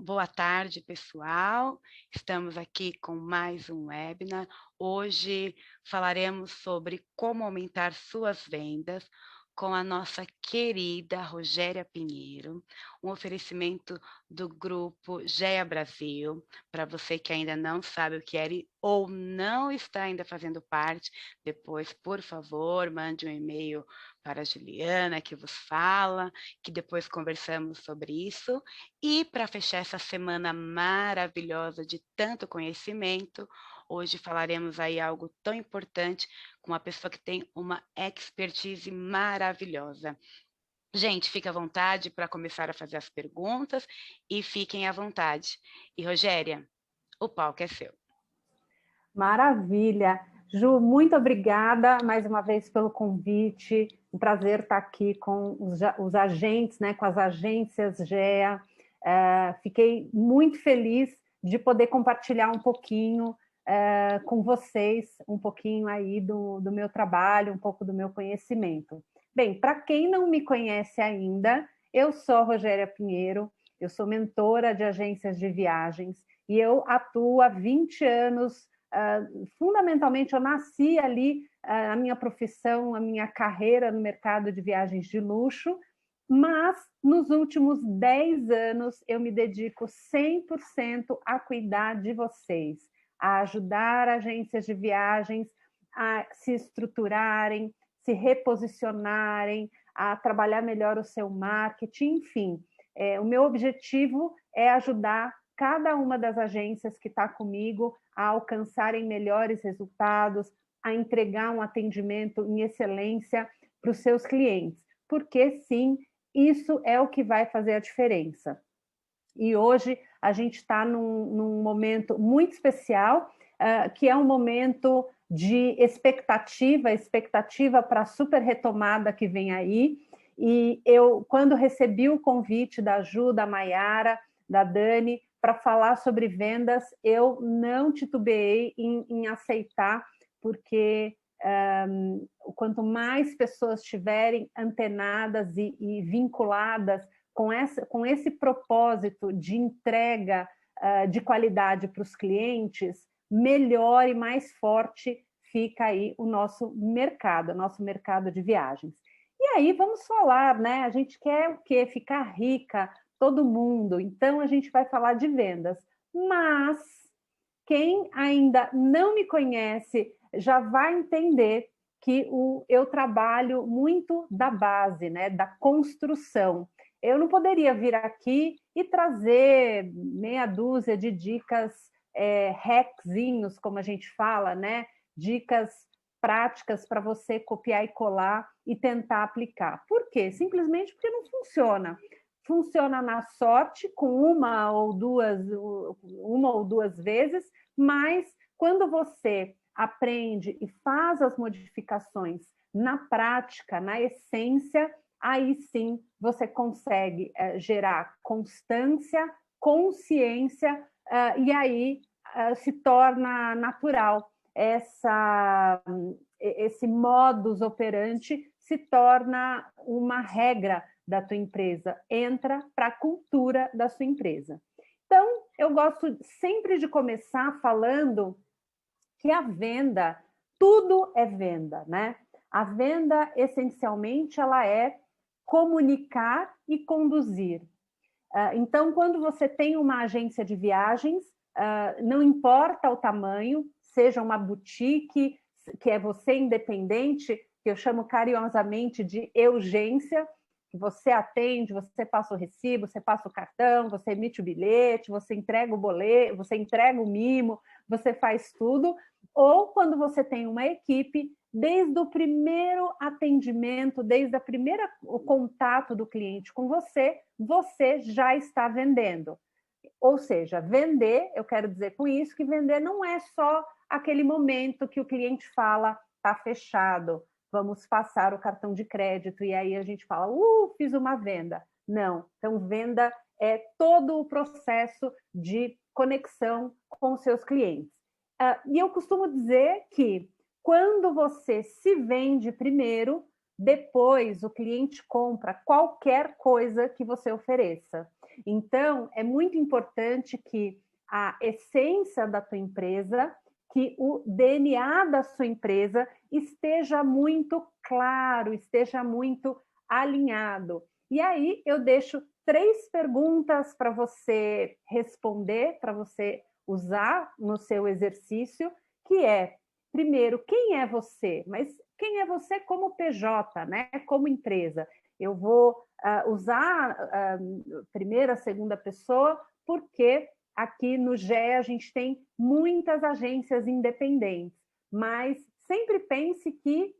Boa tarde, pessoal. Estamos aqui com mais um webinar. Hoje falaremos sobre como aumentar suas vendas com a nossa querida Rogéria Pinheiro, um oferecimento do grupo GEA Brasil. Para você que ainda não sabe o que é ou não está ainda fazendo parte, depois, por favor, mande um e-mail para a Juliana, que vos fala, que depois conversamos sobre isso. E para fechar essa semana maravilhosa de tanto conhecimento, hoje falaremos aí algo tão importante com uma pessoa que tem uma expertise maravilhosa. Gente, fique à vontade para começar a fazer as perguntas e fiquem à vontade. E Rogéria, o palco é seu. Maravilha. Ju, muito obrigada mais uma vez pelo convite. Um prazer estar aqui com os agentes, né, com as agências GEA. Fiquei muito feliz de poder compartilhar um pouquinho com vocês, um pouquinho aí do meu trabalho, um pouco do meu conhecimento. Bem, para quem não me conhece ainda, eu sou Rogéria Pinheiro, eu sou mentora de agências de viagens e eu atuo há 20 anos. Fundamentalmente, eu nasci ali, a minha profissão, a minha carreira no mercado de viagens de luxo, mas nos últimos 10 anos eu me dedico 100% a cuidar de vocês, a ajudar agências de viagens a se estruturarem, se reposicionarem, a trabalhar melhor o seu marketing, enfim. O meu objetivo é ajudar cada uma das agências que está comigo a alcançarem melhores resultados, a entregar um atendimento em excelência para os seus clientes, porque sim, isso é o que vai fazer a diferença. E hoje a gente está num momento muito especial, que é um momento de expectativa para a super retomada que vem aí. E eu, quando recebi o convite da Ju, da Maiara, da Dani, para falar sobre vendas, eu não titubeei em aceitar, porque quanto mais pessoas estiverem antenadas e vinculadas com esse propósito de entrega de qualidade para os clientes, melhor e mais forte fica aí o nosso mercado de viagens. E aí vamos falar, né? A gente quer o quê? Ficar rica, todo mundo. Então a gente vai falar de vendas. Mas quem ainda não me conhece já vai entender que eu trabalho muito da base, né? Da construção. Eu não poderia vir aqui e trazer meia dúzia de dicas, hackzinhos, como a gente fala, né? Dicas práticas para você copiar e colar e tentar aplicar. Por quê? Simplesmente porque não funciona. Funciona na sorte, com uma ou duas vezes, mas quando você aprende e faz as modificações na prática, na essência, aí sim você consegue gerar constância, consciência, e aí se torna natural. Esse modus operandi se torna uma regra da tua empresa, entra para a cultura da sua empresa. Então, eu gosto sempre de começar falando que a venda, tudo é venda, né? A venda, essencialmente, ela é comunicar e conduzir. Então, quando você tem uma agência de viagens, não importa o tamanho, seja uma boutique, que é você independente, que eu chamo carinhosamente de urgência, que você atende, você passa o recibo, você passa o cartão, você emite o bilhete, você entrega o boleto, você entrega o mimo, você faz tudo. Ou quando você tem uma equipe, desde o primeiro atendimento, desde o contato do cliente com você, você já está vendendo. Ou seja, vender, eu quero dizer com isso que vender não é só aquele momento que o cliente fala, está fechado, vamos passar o cartão de crédito, e aí a gente fala, fiz uma venda. Não, então venda é todo o processo de conexão com os seus clientes. E eu costumo dizer que quando você se vende primeiro, depois o cliente compra qualquer coisa que você ofereça. Então, é muito importante que a essência da tua empresa, que o DNA da sua empresa esteja muito claro, esteja muito alinhado. E aí eu deixo 3 perguntas para você responder, para você usar no seu exercício, que é, primeiro, quem é você? Mas quem é você como PJ, né? Como empresa? Eu vou usar a primeira, segunda pessoa, porque aqui no GE a gente tem muitas agências independentes, mas sempre pense que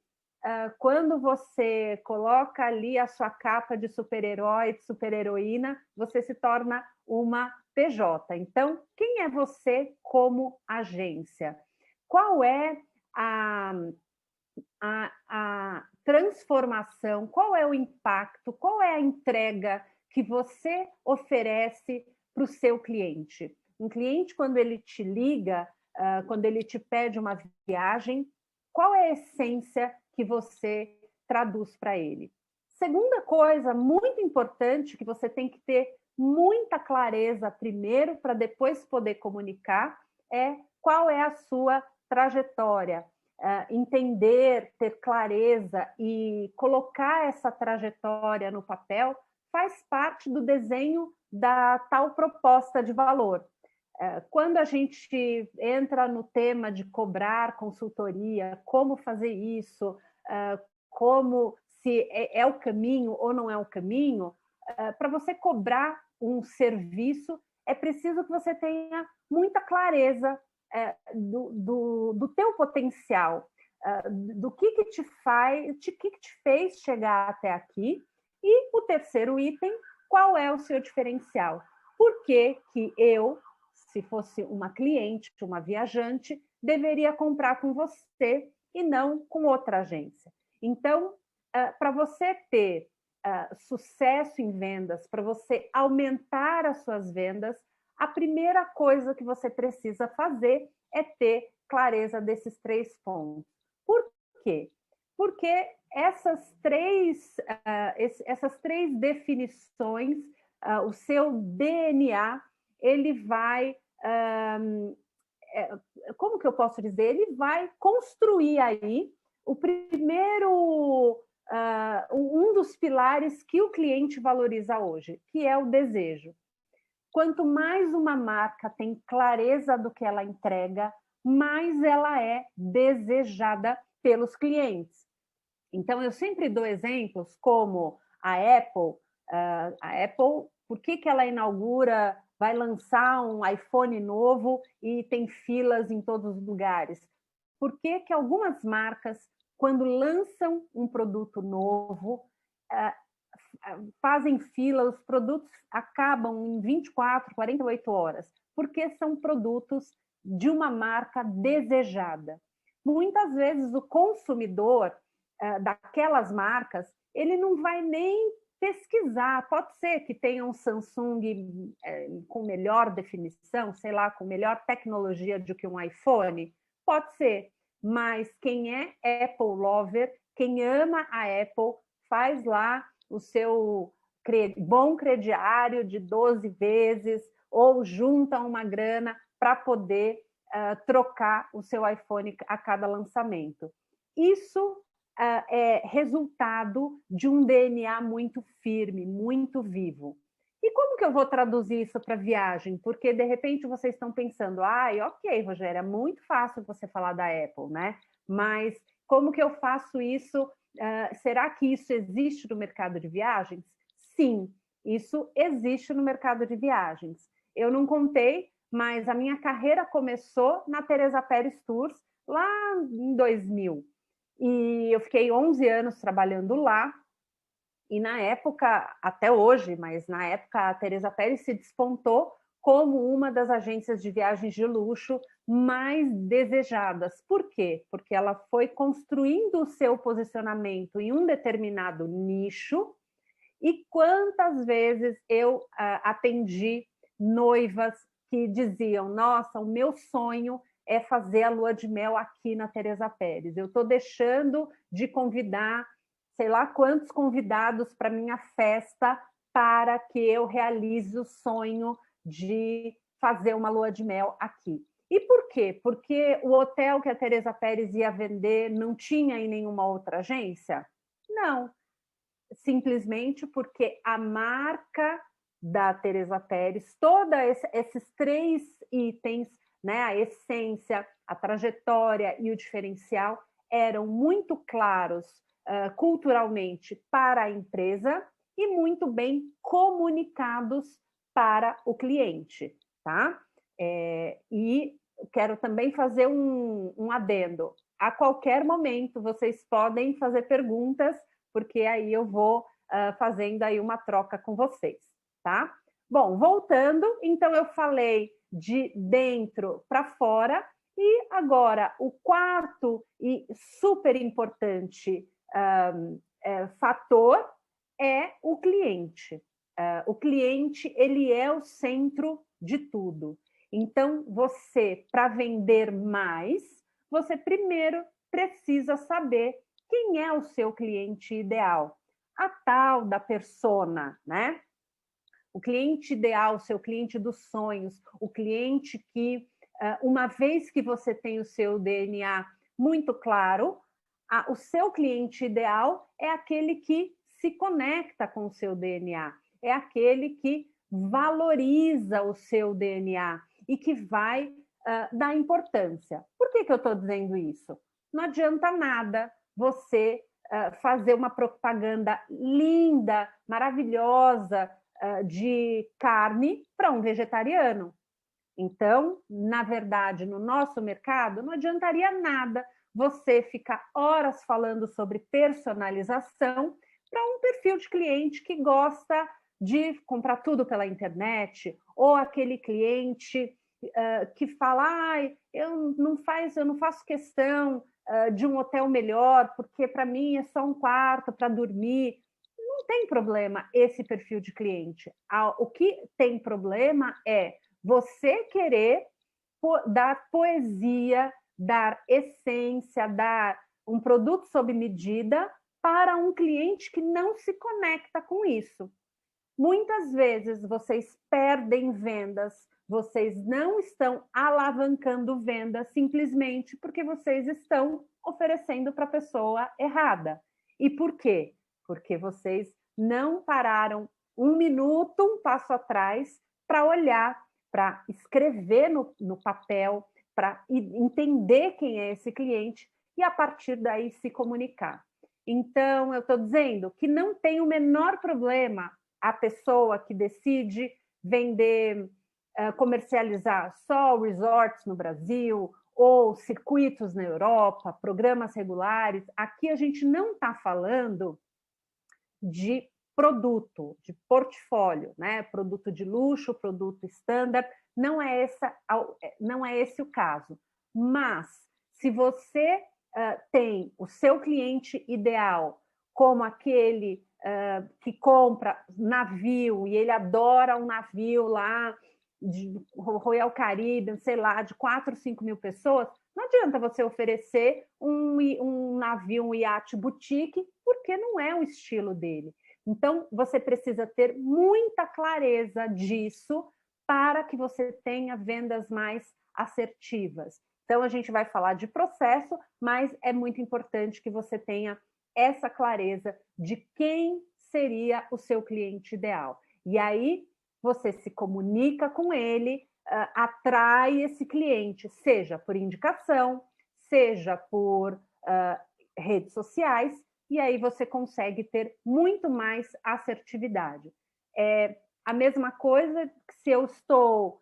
quando você coloca ali a sua capa de super-herói, de super-heroína, você se torna uma PJ. Então, quem é você como agência? Qual é a transformação, qual é o impacto, qual é a entrega que você oferece para o seu cliente? Um cliente, quando ele te liga, quando ele te pede uma viagem, qual é a essência que você traduz para ele? Segunda coisa muito importante que você tem que ter muita clareza primeiro para depois poder comunicar é qual é a sua trajetória. Entender, ter clareza e colocar essa trajetória no papel faz parte do desenho da tal proposta de valor. Quando a gente entra no tema de cobrar consultoria, como fazer isso, como se é o caminho ou não é o caminho, para você cobrar um serviço, é preciso que você tenha muita clareza do teu potencial, do que te fez chegar até aqui. E o terceiro item, qual é o seu diferencial? Por que eu, se fosse uma cliente, uma viajante, deveria comprar com você e não com outra agência? Então, para você ter sucesso em vendas, para você aumentar as suas vendas, a primeira coisa que você precisa fazer é ter clareza desses 3 pontos. Por quê? Porque essas três definições, o seu DNA, ele vai, como que eu posso dizer? Ele vai construir aí o primeiro, um dos pilares que o cliente valoriza hoje, que é o desejo. Quanto mais uma marca tem clareza do que ela entrega, mais ela é desejada pelos clientes. Então, eu sempre dou exemplos como a Apple. A Apple, por que ela inaugura, vai lançar um iPhone novo e tem filas em todos os lugares? Por que algumas marcas, quando lançam um produto novo, fazem fila, os produtos acabam em 24, 48 horas, porque são produtos de uma marca desejada. Muitas vezes o consumidor daquelas marcas, ele não vai nem pesquisar, pode ser que tenha um Samsung com melhor definição, sei lá, com melhor tecnologia do que um iPhone, pode ser, mas quem é Apple lover, quem ama a Apple, faz lá o seu bom crediário de 12 vezes ou junta uma grana para poder trocar o seu iPhone a cada lançamento. Isso é resultado de um DNA muito firme, muito vivo. E como que eu vou traduzir isso para viagem? Porque, de repente, vocês estão pensando, ok, Rogéria, é muito fácil você falar da Apple, né? Mas como que eu faço isso? Será que isso existe no mercado de viagens? Sim, isso existe no mercado de viagens. Eu não contei, mas a minha carreira começou na Teresa Pérez Tours, lá em 2000. E eu fiquei 11 anos trabalhando lá. E na época, até hoje, mas na época a Teresa Pérez se despontou como uma das agências de viagens de luxo mais desejadas. Por quê? Porque ela foi construindo o seu posicionamento em um determinado nicho. E quantas vezes eu atendi noivas que diziam, nossa, o meu sonho é fazer a lua de mel aqui na Teresa Pérez. Eu estou deixando de convidar sei lá quantos convidados para minha festa para que eu realize o sonho de fazer uma lua de mel aqui. E por quê? Porque o hotel que a Teresa Pérez ia vender não tinha em nenhuma outra agência? Não, simplesmente porque a marca da Teresa Pérez, todos esses 3 itens, né, a essência, a trajetória e o diferencial, eram muito claros culturalmente para a empresa e muito bem comunicados para o cliente, tá? E quero também fazer um adendo. A qualquer momento, vocês podem fazer perguntas, porque aí eu vou fazendo aí uma troca com vocês, tá? Bom, voltando, então eu falei de dentro para fora, e agora o quarto e super importante fator é o cliente. O cliente, ele é o centro de tudo. Então, você, para vender mais, você primeiro precisa saber quem é o seu cliente ideal. A tal da persona, né? O cliente ideal, o seu cliente dos sonhos, o cliente que, uma vez que você tem o seu DNA muito claro, o seu cliente ideal é aquele que se conecta com o seu DNA, é aquele que valoriza o seu DNA e que vai dar importância. Por que eu estou dizendo isso? Não adianta nada você fazer uma propaganda linda, maravilhosa, de carne para um vegetariano. Então, na verdade, no nosso mercado, não adiantaria nada você ficar horas falando sobre personalização para um perfil de cliente que gosta de comprar tudo pela internet, ou aquele cliente que fala, eu não faço questão de um hotel melhor, porque para mim é só um quarto para dormir. Não tem problema esse perfil de cliente. O que tem problema é você querer dar poesia, dar essência, dar um produto sob medida para um cliente que não se conecta com isso. Muitas vezes vocês perdem vendas, vocês não estão alavancando vendas simplesmente porque vocês estão oferecendo para a pessoa errada. E por quê? Porque vocês não pararam um minuto, um passo atrás, para olhar, para escrever no papel, para entender quem é esse cliente e, a partir daí, se comunicar. Então, eu estou dizendo que não tem o menor problema a pessoa que decide vender, comercializar só resorts no Brasil ou circuitos na Europa, programas regulares. Aqui a gente não está falando de produto, de portfólio, né? Produto de luxo, produto standard, não é esse o caso. Mas, se você tem o seu cliente ideal como aquele que compra navio e ele adora um navio lá de Royal Caribbean, sei lá, de 4, 5 mil pessoas, não adianta você oferecer um navio, um iate boutique, porque não é o estilo dele. Então, você precisa ter muita clareza disso para que você tenha vendas mais assertivas. Então, a gente vai falar de processo, mas é muito importante que você tenha essa clareza de quem seria o seu cliente ideal. E aí, você se comunica com ele, atrai esse cliente, seja por indicação, seja por redes sociais, e aí você consegue ter muito mais assertividade. A mesma coisa se eu estou...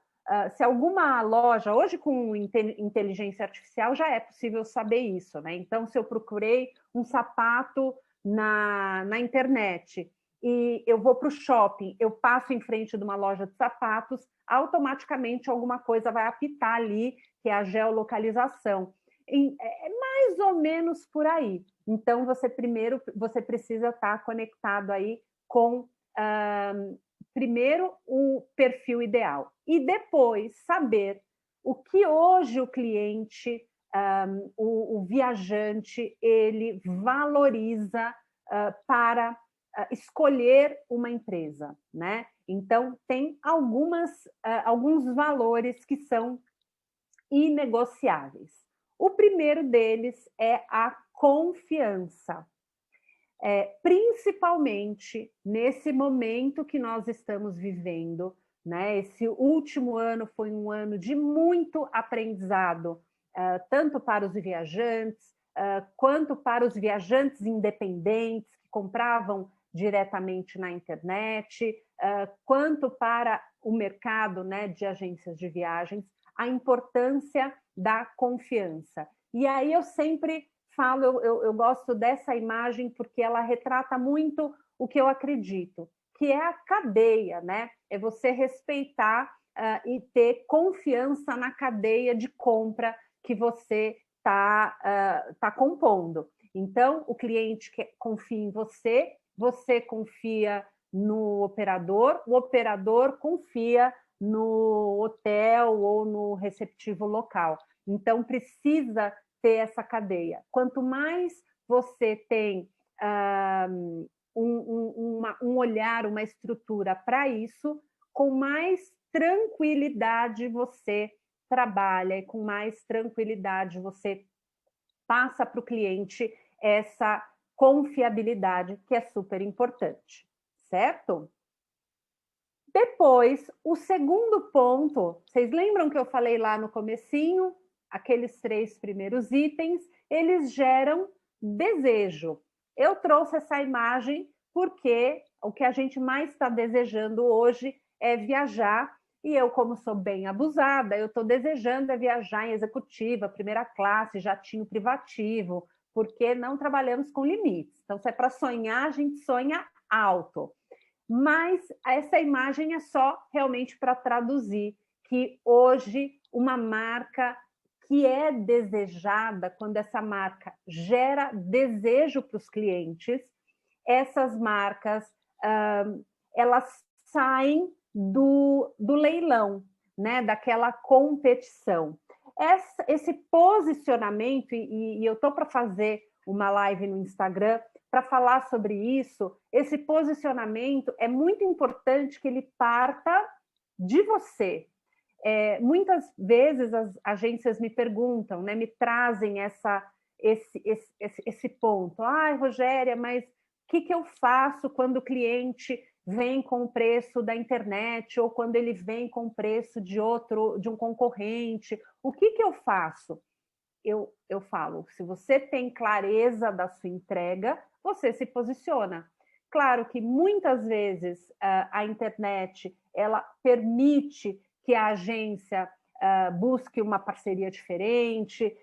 se alguma loja, hoje com inteligência artificial já é possível saber isso, né? Então, se eu procurei um sapato na internet e eu vou para o shopping, eu passo em frente de uma loja de sapatos, automaticamente alguma coisa vai apitar ali, que é a geolocalização. É mais ou menos por aí. Então, você precisa estar conectado aí com, primeiro, o perfil ideal. E depois, saber o que hoje o cliente, o viajante, ele valoriza para escolher uma empresa, né? Então, tem alguns valores que são inegociáveis. O primeiro deles é a confiança. Principalmente nesse momento que nós estamos vivendo, né? Esse último ano foi um ano de muito aprendizado, tanto para os viajantes, quanto para os viajantes independentes que compravam diretamente na internet, quanto para o mercado, né, de agências de viagens, a importância da confiança. E aí eu sempre falo, eu gosto dessa imagem porque ela retrata muito o que eu acredito, que é a cadeia, né? É você respeitar e ter confiança na cadeia de compra que você está compondo. Então, o cliente confia em você, você confia no operador, o operador confia no hotel ou no receptivo local. Então, precisa ter essa cadeia. Quanto mais você tem um olhar, uma estrutura para isso, com mais tranquilidade você trabalha e com mais tranquilidade você passa para o cliente essa confiabilidade que é super importante, certo? Depois, o segundo ponto, vocês lembram que eu falei lá no comecinho? Aqueles 3 primeiros itens, eles geram desejo. Eu trouxe essa imagem porque o que a gente mais está desejando hoje é viajar, e eu, como sou bem abusada, eu estou desejando viajar em executiva, primeira classe, jatinho privativo, porque não trabalhamos com limites. Então, se é para sonhar, a gente sonha alto. Mas essa imagem é só realmente para traduzir que hoje uma marca que é desejada, quando essa marca gera desejo para os clientes, essas marcas elas saem do leilão, né? Daquela competição. Esse posicionamento, e eu estou para fazer uma live no Instagram para falar sobre isso, esse posicionamento é muito importante que ele parta de você. Muitas vezes as agências me perguntam, né, me trazem esse ponto. Ai, Rogéria, mas o que eu faço quando o cliente vem com o preço da internet ou quando ele vem com o preço de um concorrente? O que eu faço? Eu falo, se você tem clareza da sua entrega, você se posiciona. Claro que muitas vezes a internet ela permite que a agência busque uma parceria diferente,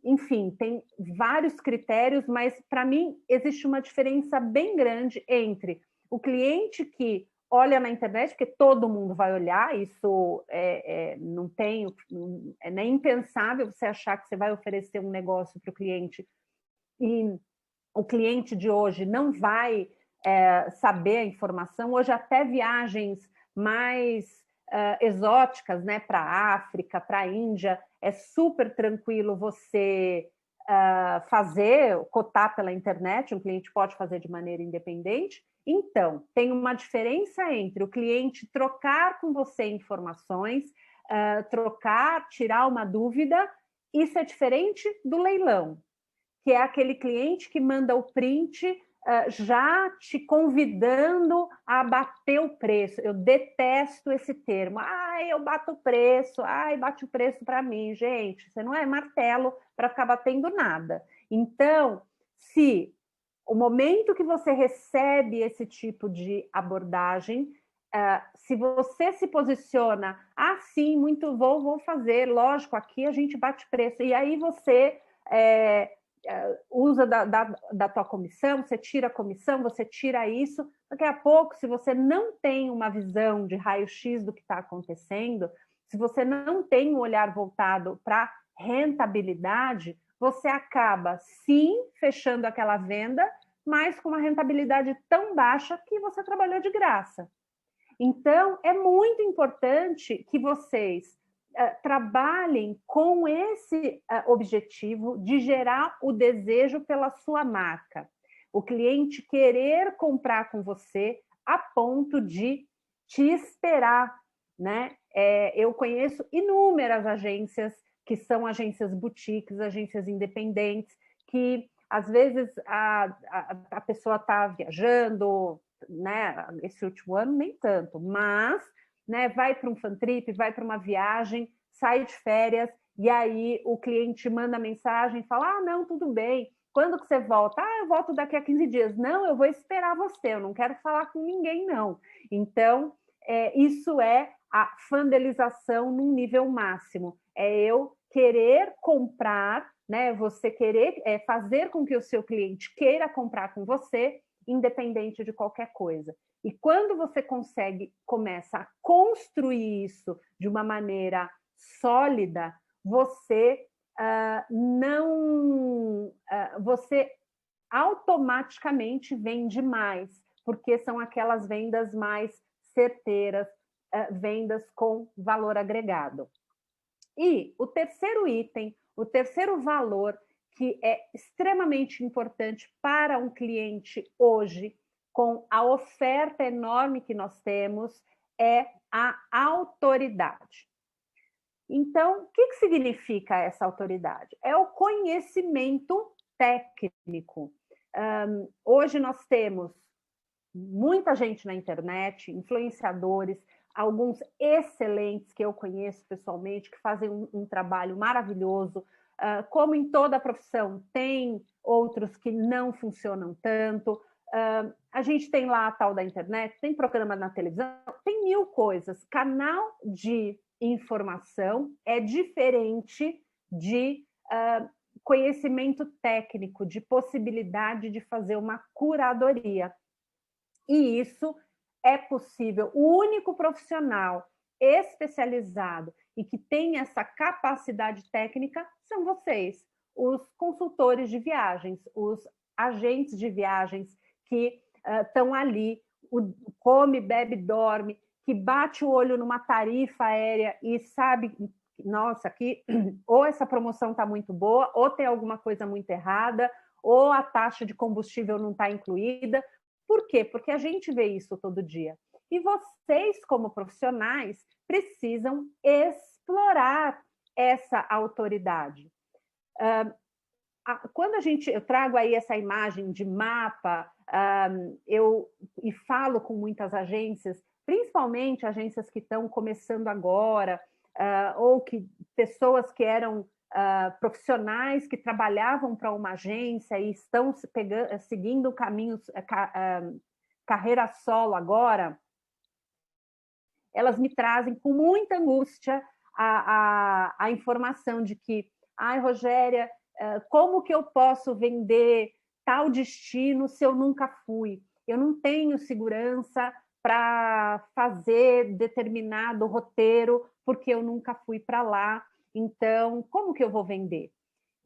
enfim, tem vários critérios, mas para mim existe uma diferença bem grande entre o cliente que olha na internet, porque todo mundo vai olhar, isso não tem, é nem impensável você achar que você vai oferecer um negócio para o cliente e o cliente de hoje não vai saber a informação. Hoje até viagens mais exóticas, né, para a África, para a Índia, é super tranquilo você cotar pela internet, um cliente pode fazer de maneira independente. Então, tem uma diferença entre o cliente trocar com você informações, tirar uma dúvida, isso é diferente do leilão, que é aquele cliente que manda o print já te convidando a bater o preço. Eu detesto esse termo. Ai, eu bato o preço. Ai, bate o preço para mim. Gente, você não é martelo para ficar batendo nada. Então, se o momento que você recebe esse tipo de abordagem, se você se posiciona, sim, muito vou fazer, lógico, aqui a gente bate preço, e aí você usa da tua comissão, você tira a comissão, você tira isso, daqui a pouco, se você não tem uma visão de raio-x do que está acontecendo, se você não tem um olhar voltado para rentabilidade, você acaba, sim, fechando aquela venda, mas com uma rentabilidade tão baixa que você trabalhou de graça. Então, é muito importante que vocês trabalhem com esse objetivo de gerar o desejo pela sua marca. o cliente querer comprar com você a ponto de te esperar, né? Eu conheço inúmeras agências que são agências boutiques, agências independentes, que às vezes a pessoa está viajando, né? Esse último ano nem tanto, mas, né, vai para um fan trip, vai para uma viagem, sai de férias, e aí o cliente manda mensagem e fala: não, tudo bem, quando que você volta? Eu volto daqui a 15 dias. Não, eu vou esperar você, eu não quero falar com ninguém, não. Então, isso é a fidelização num nível máximo. É eu querer comprar, né? Você querer fazer com que o seu cliente queira comprar com você, independente de qualquer coisa. E quando você começa a construir isso de uma maneira sólida, você você automaticamente vende mais, porque são aquelas vendas mais certeiras, vendas com valor agregado. E o terceiro item, o terceiro valor que é extremamente importante para um cliente hoje, com a oferta enorme que nós temos, é a autoridade. Então, o que significa essa autoridade? É o conhecimento técnico. Hoje nós temos muita gente na internet, influenciadores, alguns excelentes que eu conheço pessoalmente, que fazem um trabalho maravilhoso. Como em toda a profissão, tem outros que não funcionam tanto. A gente tem lá a tal da internet, tem programa na televisão, tem mil coisas. Canal de informação é diferente de conhecimento técnico, de possibilidade de fazer uma curadoria. E isso é possível. O único profissional especializado e que tem essa capacidade técnica são vocês, os consultores de viagens, os agentes de viagens que estão ali, come, bebe, dorme, que bate o olho numa tarifa aérea e sabe, nossa, aqui ou essa promoção está muito boa, ou tem alguma coisa muito errada, ou a taxa de combustível não está incluída. Por quê? Porque a gente vê isso todo dia. E vocês, como profissionais, precisam explorar essa autoridade. Quando eu trago aí essa imagem de mapa, e falo com muitas agências, principalmente agências que estão começando agora, ou que pessoas que eram profissionais que trabalhavam para uma agência e estão seguindo caminhos, carreira solo agora, elas me trazem com muita angústia a informação de que, Rogéria, como que eu posso vender tal destino se eu nunca fui? Eu não tenho segurança para fazer determinado roteiro porque eu nunca fui para lá. Então, como que eu vou vender?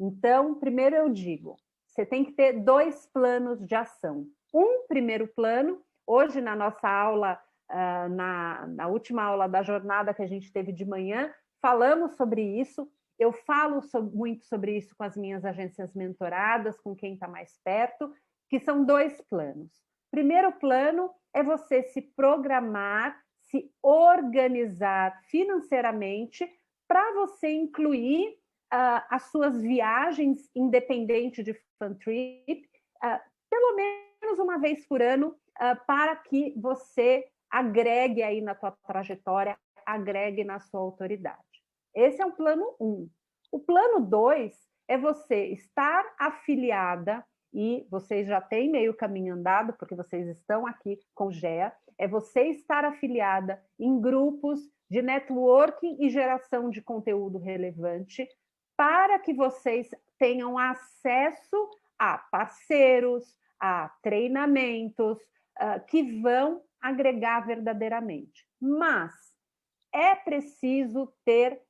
Então, primeiro eu digo, você tem que ter 2 planos de ação. Um primeiro plano, hoje na nossa aula, na última aula da jornada que a gente teve de manhã, falamos sobre isso. Eu falo muito sobre isso com as minhas agências mentoradas, com quem está mais perto, que são 2 planos. Primeiro plano é você se programar, se organizar financeiramente para você incluir as suas viagens independente de fan trip, pelo menos uma vez por ano, para que você agregue aí na tua trajetória, agregue na sua autoridade. Esse é o plano 1. O plano 2 é você estar afiliada, e vocês já têm meio caminho andado, porque vocês estão aqui com o GEA, é você estar afiliada em grupos de networking e geração de conteúdo relevante, para que vocês tenham acesso a parceiros, a treinamentos, que vão agregar verdadeiramente. Mas é preciso ter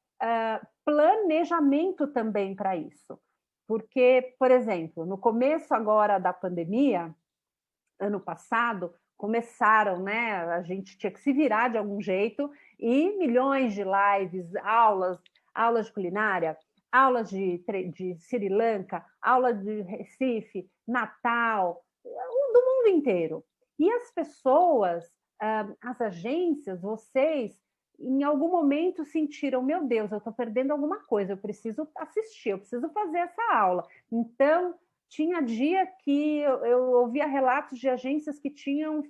planejamento também para isso. Porque, por exemplo, no começo agora da pandemia, ano passado, começaram, né? A gente tinha que se virar de algum jeito, e milhões de lives, aulas de culinária, aulas de Sri Lanka, aula de Recife, Natal, mundo inteiro. E as pessoas, as agências, vocês, em algum momento sentiram, meu Deus, eu estou perdendo alguma coisa, eu preciso assistir, eu preciso fazer essa aula. Então, tinha dia que eu ouvia relatos de agências que tinham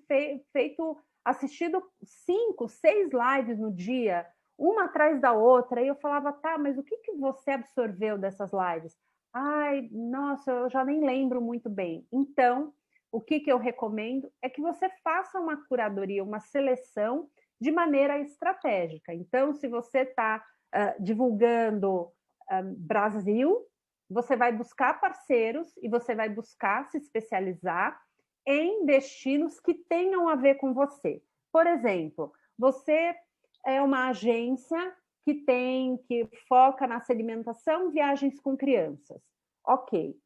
assistido 5, 6 lives no dia, uma atrás da outra, e eu falava, tá, mas o que você absorveu dessas lives? Ai, nossa, eu já nem lembro muito bem. Então, o que eu recomendo é que você faça uma curadoria, uma seleção de maneira estratégica. Então, se você está divulgando Brasil, você vai buscar parceiros e você vai buscar se especializar em destinos que tenham a ver com você. Por exemplo, você é uma agência que foca na segmentação viagens com crianças. Ok.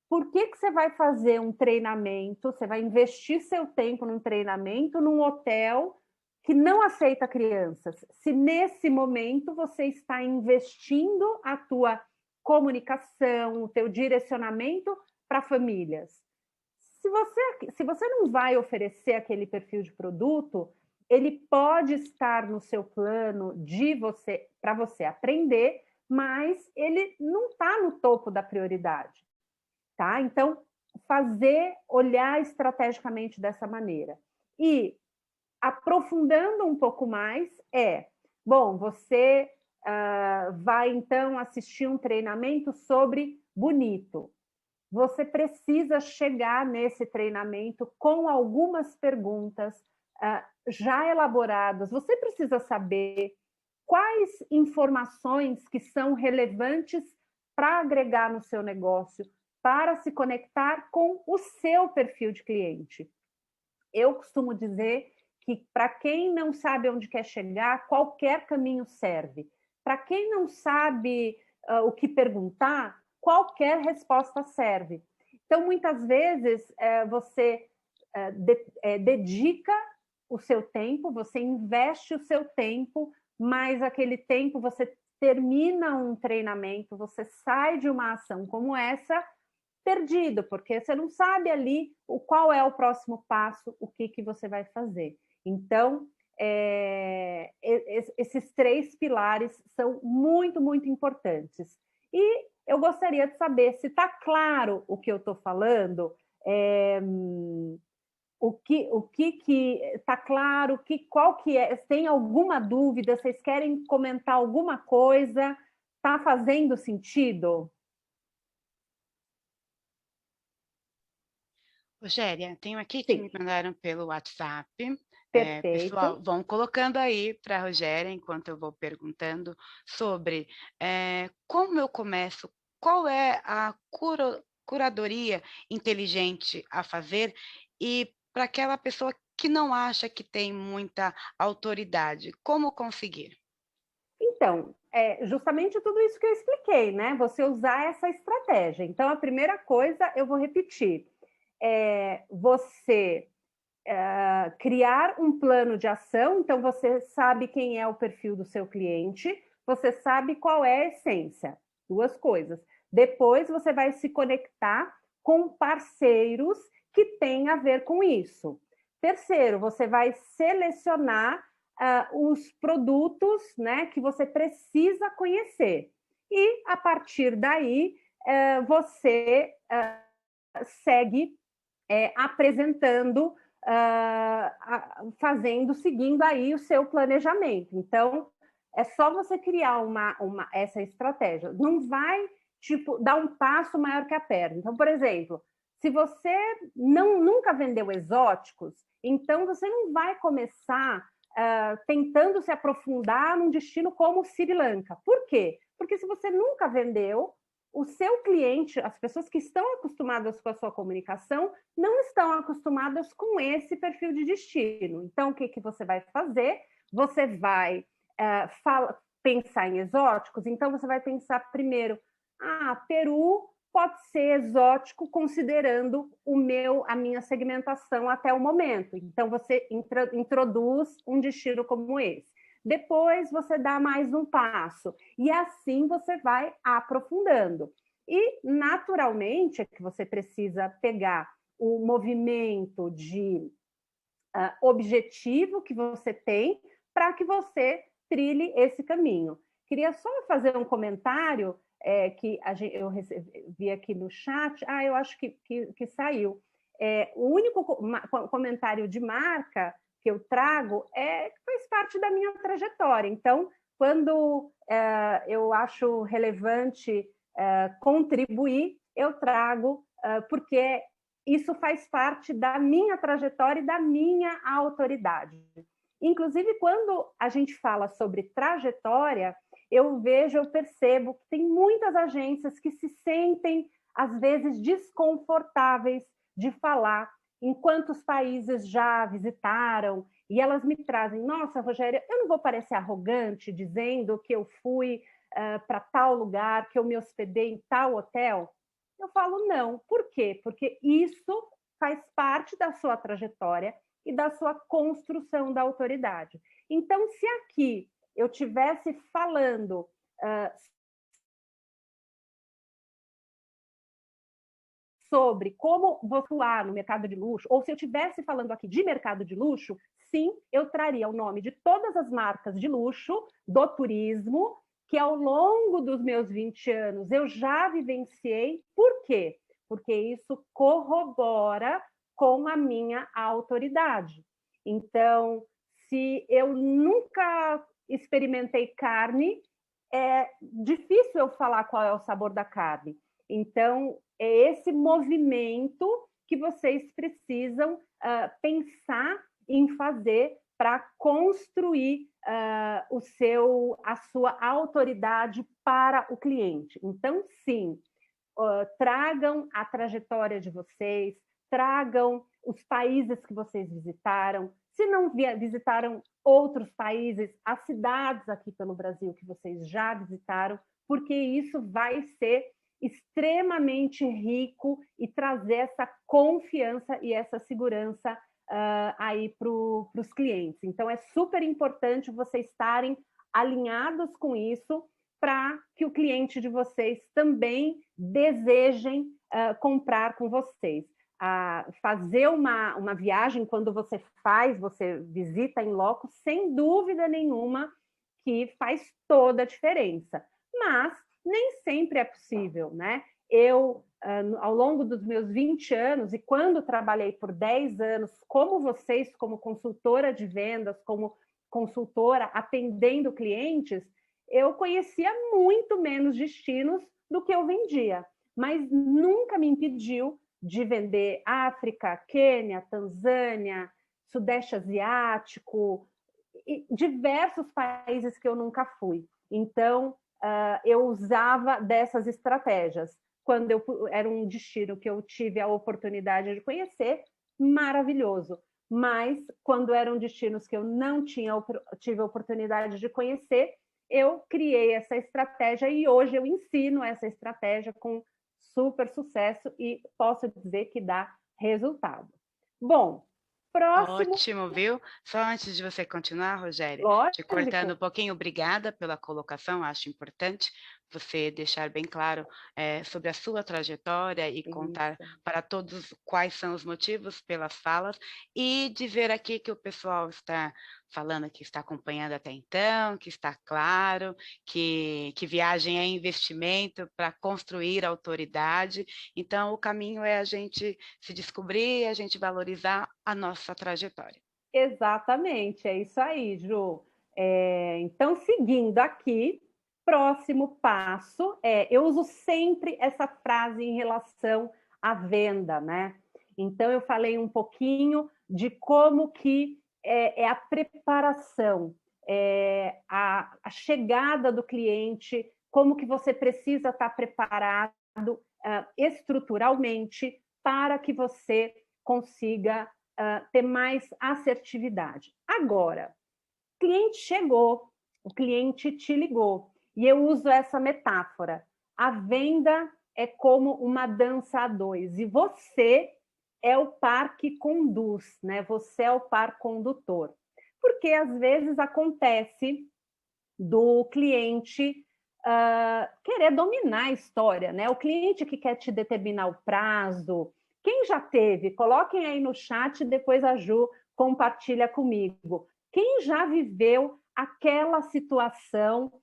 Por que você vai fazer um treinamento, você vai investir seu tempo num treinamento num hotel que não aceita crianças, se nesse momento você está investindo a tua comunicação, o teu direcionamento para famílias? Se você não vai oferecer aquele perfil de produto, ele pode estar no seu plano para você aprender, mas ele não está no topo da prioridade. Tá? Então, olhar estrategicamente dessa maneira. E, aprofundando um pouco mais, você vai, então, assistir um treinamento sobre bonito. Você precisa chegar nesse treinamento com algumas perguntas já elaboradas. Você precisa saber quais informações que são relevantes para agregar no seu negócio, para se conectar com o seu perfil de cliente. Eu costumo dizer que, para quem não sabe onde quer chegar, qualquer caminho serve. Para quem não sabe o que perguntar, qualquer resposta serve. Então, muitas vezes, você dedica o seu tempo, você investe o seu tempo, mas aquele tempo você termina um treinamento, você sai de uma ação como essa perdido, porque você não sabe ali qual é o próximo passo, o que você vai fazer. Então, esses 3 pilares são muito, muito importantes. E eu gostaria de saber se está claro o que eu estou falando, o que está claro, qual que é, tem alguma dúvida, vocês querem comentar alguma coisa? Está fazendo sentido? Rogéria, tenho aqui que me mandaram pelo WhatsApp. Perfeito. Pessoal, vão colocando aí para a Rogéria, enquanto eu vou perguntando, sobre como eu começo, qual é a curadoria inteligente a fazer, e para aquela pessoa que não acha que tem muita autoridade, como conseguir? Então, justamente tudo isso que eu expliquei, né? Você usar essa estratégia. Então, a primeira coisa, eu vou repetir, você criar um plano de ação. Então, você sabe quem é o perfil do seu cliente, você sabe qual é a essência. 2 coisas. Depois, você vai se conectar com parceiros que têm a ver com isso. Terceiro, você vai selecionar os produtos, né, que você precisa conhecer. E, a partir daí, você segue apresentando, seguindo aí o seu planejamento. Então, é só você criar essa estratégia. Não vai, dar um passo maior que a perna. Então, por exemplo, se você nunca vendeu exóticos, então você não vai começar tentando se aprofundar num destino como Sri Lanka. Por quê? Porque se você nunca vendeu, o seu cliente, as pessoas que estão acostumadas com a sua comunicação, não estão acostumadas com esse perfil de destino. Então, o que você vai fazer? Você vai pensar em exóticos, então você vai pensar primeiro, Peru pode ser exótico considerando a minha segmentação até o momento. Então, você introduz um destino como esse. Depois você dá mais um passo, e assim você vai aprofundando. E, naturalmente, é que você precisa pegar o movimento de objetivo que você tem para que você trilhe esse caminho. Queria só fazer um comentário que eu vi aqui no chat. Eu acho que saiu. O único comentário de marca que eu trago faz parte da minha trajetória. Então, quando eu acho relevante contribuir, eu trago, porque isso faz parte da minha trajetória e da minha autoridade. Inclusive, quando a gente fala sobre trajetória, eu percebo que tem muitas agências que se sentem, às vezes, desconfortáveis de falar em quantos países já visitaram, e elas me trazem, nossa, Rogéria, eu não vou parecer arrogante dizendo que eu fui para tal lugar, que eu me hospedei em tal hotel. Eu falo não. Por quê? Porque isso faz parte da sua trajetória e da sua construção da autoridade. Então, se aqui eu estivesse falando sobre como vou atuar no mercado de luxo, ou se eu estivesse falando aqui de mercado de luxo, sim, eu traria o nome de todas as marcas de luxo do turismo, que ao longo dos meus 20 anos eu já vivenciei. Por quê? Porque isso corrobora com a minha autoridade. Então, se eu nunca experimentei carne, é difícil eu falar qual é o sabor da carne. Então, é esse movimento que vocês precisam pensar em fazer para construir a sua autoridade para o cliente. Então, sim, tragam a trajetória de vocês, tragam os países que vocês visitaram. Se não visitaram outros países, as cidades aqui pelo Brasil que vocês já visitaram, porque isso vai ser extremamente rico e trazer essa confiança e essa segurança aí para os clientes. Então, é super importante vocês estarem alinhados com isso para que o cliente de vocês também desejem comprar com vocês. Fazer uma viagem, quando você visita em loco, sem dúvida nenhuma que faz toda a diferença. Mas nem sempre é possível, né? Eu, ao longo dos meus 20 anos, e quando trabalhei por 10 anos, como vocês, como consultora de vendas, como consultora atendendo clientes, eu conhecia muito menos destinos do que eu vendia, mas nunca me impediu de vender África, Quênia, Tanzânia, Sudeste Asiático, e diversos países que eu nunca fui. Então, eu usava dessas estratégias. Quando era um destino que eu tive a oportunidade de conhecer, maravilhoso. Mas, quando eram destinos que eu não tive a oportunidade de conhecer, eu criei essa estratégia e hoje eu ensino essa estratégia com super sucesso e posso dizer que dá resultado. Bom, próximo... Ótimo, viu? Só antes de você continuar, Rogéria, te cortando um Lógico. pouquinho, obrigada pela colocação, acho importante você deixar bem claro sobre a sua trajetória e contar para todos quais são os motivos pelas falas, e dizer aqui que o pessoal está falando que está acompanhando até então, que está claro, que viagem é investimento para construir autoridade. Então, o caminho é a gente se descobrir, a gente valorizar a nossa trajetória. Exatamente, é isso aí, Ju. Então, seguindo aqui, próximo passo eu uso sempre essa frase em relação à venda, né? Então, eu falei um pouquinho de como que é a preparação, a chegada do cliente, como que você precisa estar preparado estruturalmente para que você consiga ter mais assertividade. Agora, o cliente chegou, o cliente te ligou, e eu uso essa metáfora. A venda é como uma dança a dois, e você é o par que conduz, né? Você é o par condutor. Porque às vezes acontece do cliente querer dominar a história, né? O cliente que quer te determinar o prazo, Quem já teve? Coloquem aí no chat, depois a Ju compartilha comigo. Quem já viveu aquela situação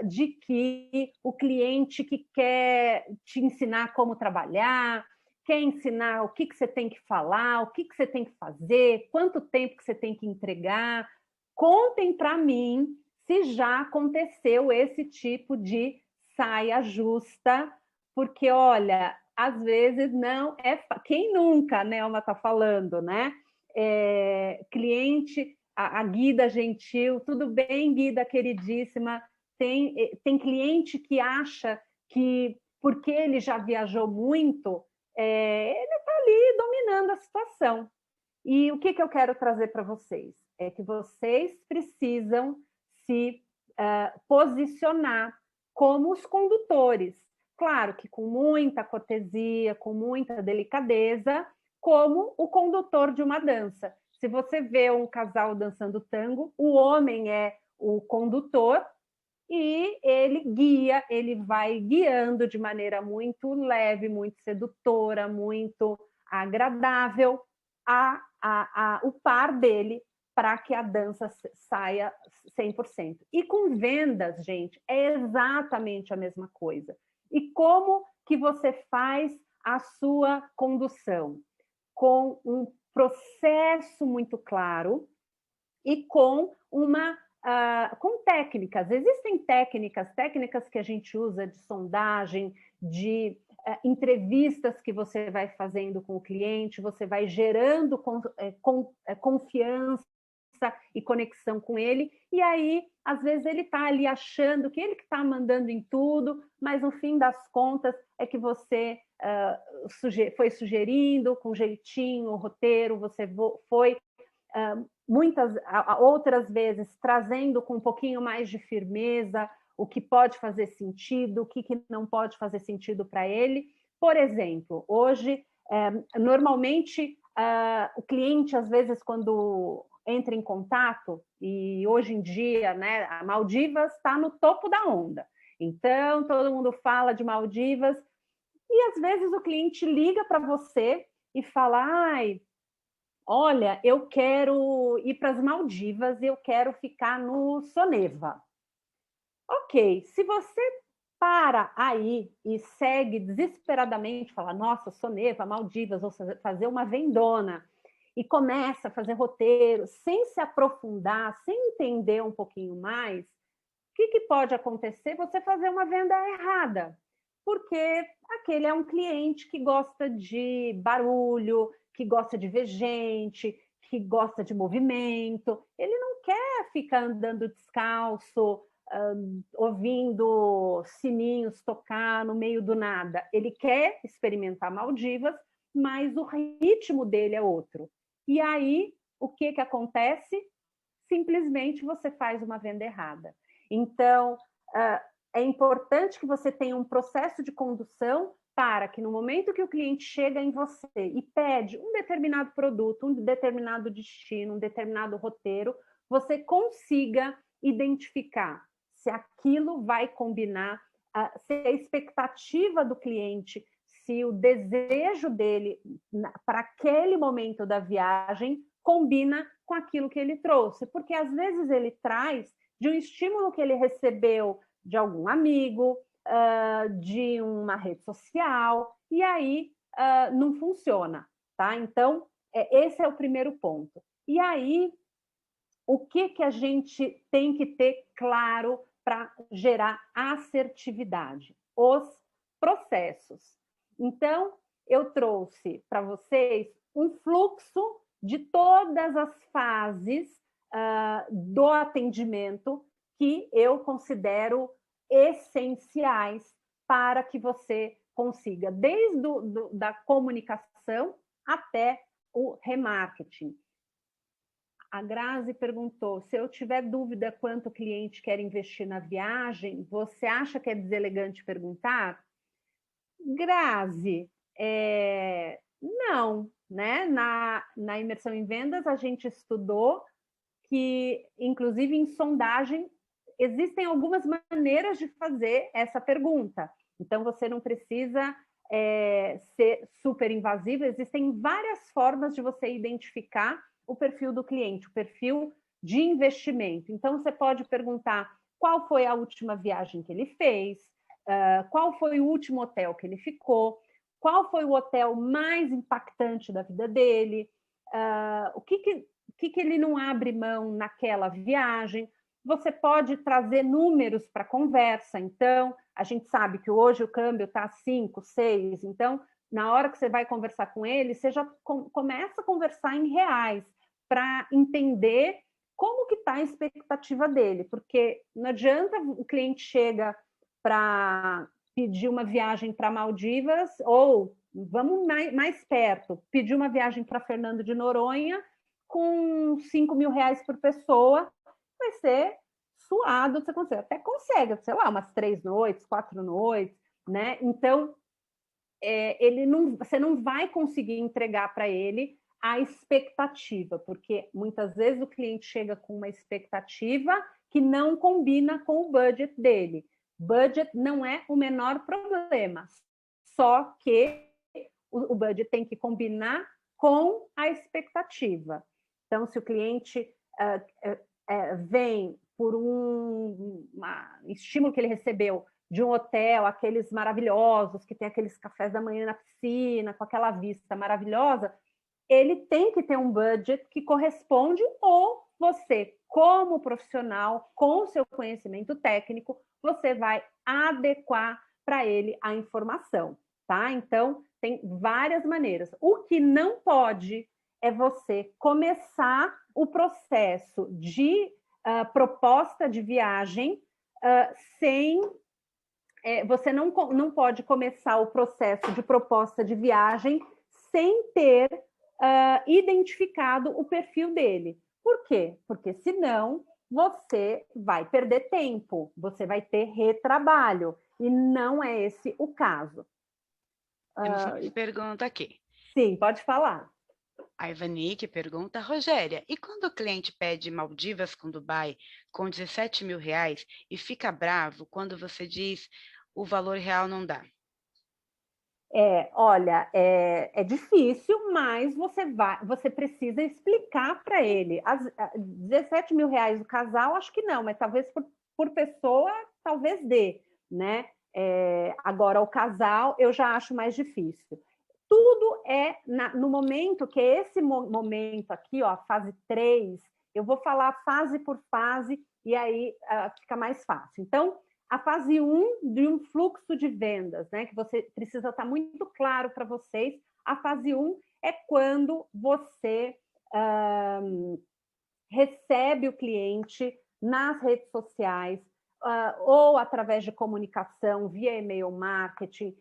de que o cliente que quer te ensinar como trabalhar, quer ensinar o que você tem que falar, o que você tem que fazer, quanto tempo que você tem que entregar? Contem para mim se já aconteceu esse tipo de saia justa, porque, olha, às vezes não é... Quem nunca, né, Elma está falando, né? Cliente, a Guida Gentil, tudo bem, Guida queridíssima, tem cliente que acha que, porque ele já viajou muito, ele está ali dominando a situação. E o que eu quero trazer para vocês? É que vocês precisam se posicionar como os condutores. Claro que com muita cortesia, com muita delicadeza, como o condutor de uma dança. Se você vê um casal dançando tango, o homem é o condutor e ele guia, ele vai guiando de maneira muito leve, muito sedutora, muito agradável o par dele para que a dança saia 100%. E com vendas, gente, é exatamente a mesma coisa. E como que você faz a sua condução? Com um processo muito claro e com com técnicas. Existem técnicas que a gente usa de sondagem, de entrevistas que você vai fazendo com o cliente, você vai gerando confiança e conexão com ele, e aí, às vezes, ele está ali achando que ele que está mandando em tudo, mas no fim das contas é que você foi sugerindo com jeitinho o roteiro, você foi outras vezes trazendo com um pouquinho mais de firmeza o que pode fazer sentido, o que não pode fazer sentido para ele. Por exemplo, hoje, normalmente, o cliente, às vezes, quando entra em contato, e hoje em dia, né, a Maldivas está no topo da onda. Então, todo mundo fala de Maldivas, e às vezes o cliente liga para você e fala: ai, olha, eu quero ir para as Maldivas e eu quero ficar no Soneva. Ok, se você para aí e segue desesperadamente, fala, nossa, Soneva, Maldivas, vou fazer uma vendona, e começa a fazer roteiro, sem se aprofundar, sem entender um pouquinho mais, o que pode acontecer? Você fazer uma venda errada, porque aquele é um cliente que gosta de barulho, que gosta de ver gente, que gosta de movimento, ele não quer ficar andando descalço, ouvindo sininhos tocar no meio do nada. Ele quer experimentar Maldivas, mas o ritmo dele é outro. E aí, o que acontece? Simplesmente você faz uma venda errada. Então, é importante que você tenha um processo de condução para que no momento que o cliente chega em você e pede um determinado produto, um determinado destino, um determinado roteiro, você consiga identificar se aquilo vai combinar, se a expectativa do cliente, se o desejo dele para aquele momento da viagem combina com aquilo que ele trouxe. Porque às vezes ele traz de um estímulo que ele recebeu de algum amigo, de uma rede social, e aí não funciona, tá? Então, esse é o primeiro ponto. E aí, o que a gente tem que ter claro para gerar assertividade? Os processos. Então, eu trouxe para vocês um fluxo de todas as fases do atendimento que eu considero essenciais para que você consiga, desde da comunicação até o remarketing. A Grazi perguntou, se eu tiver dúvida quanto o cliente quer investir na viagem, você acha que é deselegante perguntar? Grazi, não, né? Na imersão em vendas, a gente estudou que, inclusive em sondagem, existem algumas maneiras de fazer essa pergunta. Então, você não precisa ser super invasivo. Existem várias formas de você identificar o perfil do cliente, o perfil de investimento. Então, você pode perguntar qual foi a última viagem que ele fez, qual foi o último hotel que ele ficou, qual foi o hotel mais impactante da vida dele, o que ele não abre mão naquela viagem. Você pode trazer números para a conversa. Então, a gente sabe que hoje o câmbio está 5, 6. Então, na hora que você vai conversar com ele, você já começa a conversar em reais para entender como que está a expectativa dele. Porque não adianta o cliente chega para pedir uma viagem para Maldivas ou, vamos mais perto, pedir uma viagem para Fernando de Noronha com 5 mil reais por pessoa, vai ser suado, você consegue, até consegue, sei lá, umas 3 noites, 4 noites, né? Então, você não vai conseguir entregar para ele a expectativa, porque muitas vezes o cliente chega com uma expectativa que não combina com o budget dele. Budget não é o menor problema, só que o budget tem que combinar com a expectativa. Então, se o cliente vem por um estímulo que ele recebeu de um hotel, aqueles maravilhosos, que tem aqueles cafés da manhã na piscina, com aquela vista maravilhosa, ele tem que ter um budget que corresponde, ou você, como profissional, com o seu conhecimento técnico, você vai adequar para ele a informação, tá? Então, tem várias maneiras. O que não pode é você começar o processo de proposta de viagem sem... você não pode começar o processo de proposta de viagem sem ter identificado o perfil dele. Por quê? Porque senão você vai perder tempo, você vai ter retrabalho, e não é esse o caso. Temos uma pergunta aqui. Sim, pode falar. A Ivanique pergunta, Rogéria, e quando o cliente pede Maldivas com Dubai com 17 mil reais e fica bravo quando você diz o valor real não dá? Olha, é difícil, mas você precisa explicar para ele. 17 mil reais o casal, acho que não, mas talvez por pessoa, talvez dê, né? Agora, o casal, eu já acho mais difícil. Tudo no momento, que é esse momento aqui, ó, fase 3, eu vou falar fase por fase, e aí fica mais fácil. Então, a fase 1 de um fluxo de vendas, né? Que você precisa estar muito claro para vocês. A fase 1 é quando você recebe o cliente nas redes sociais, ou através de comunicação, via e-mail marketing,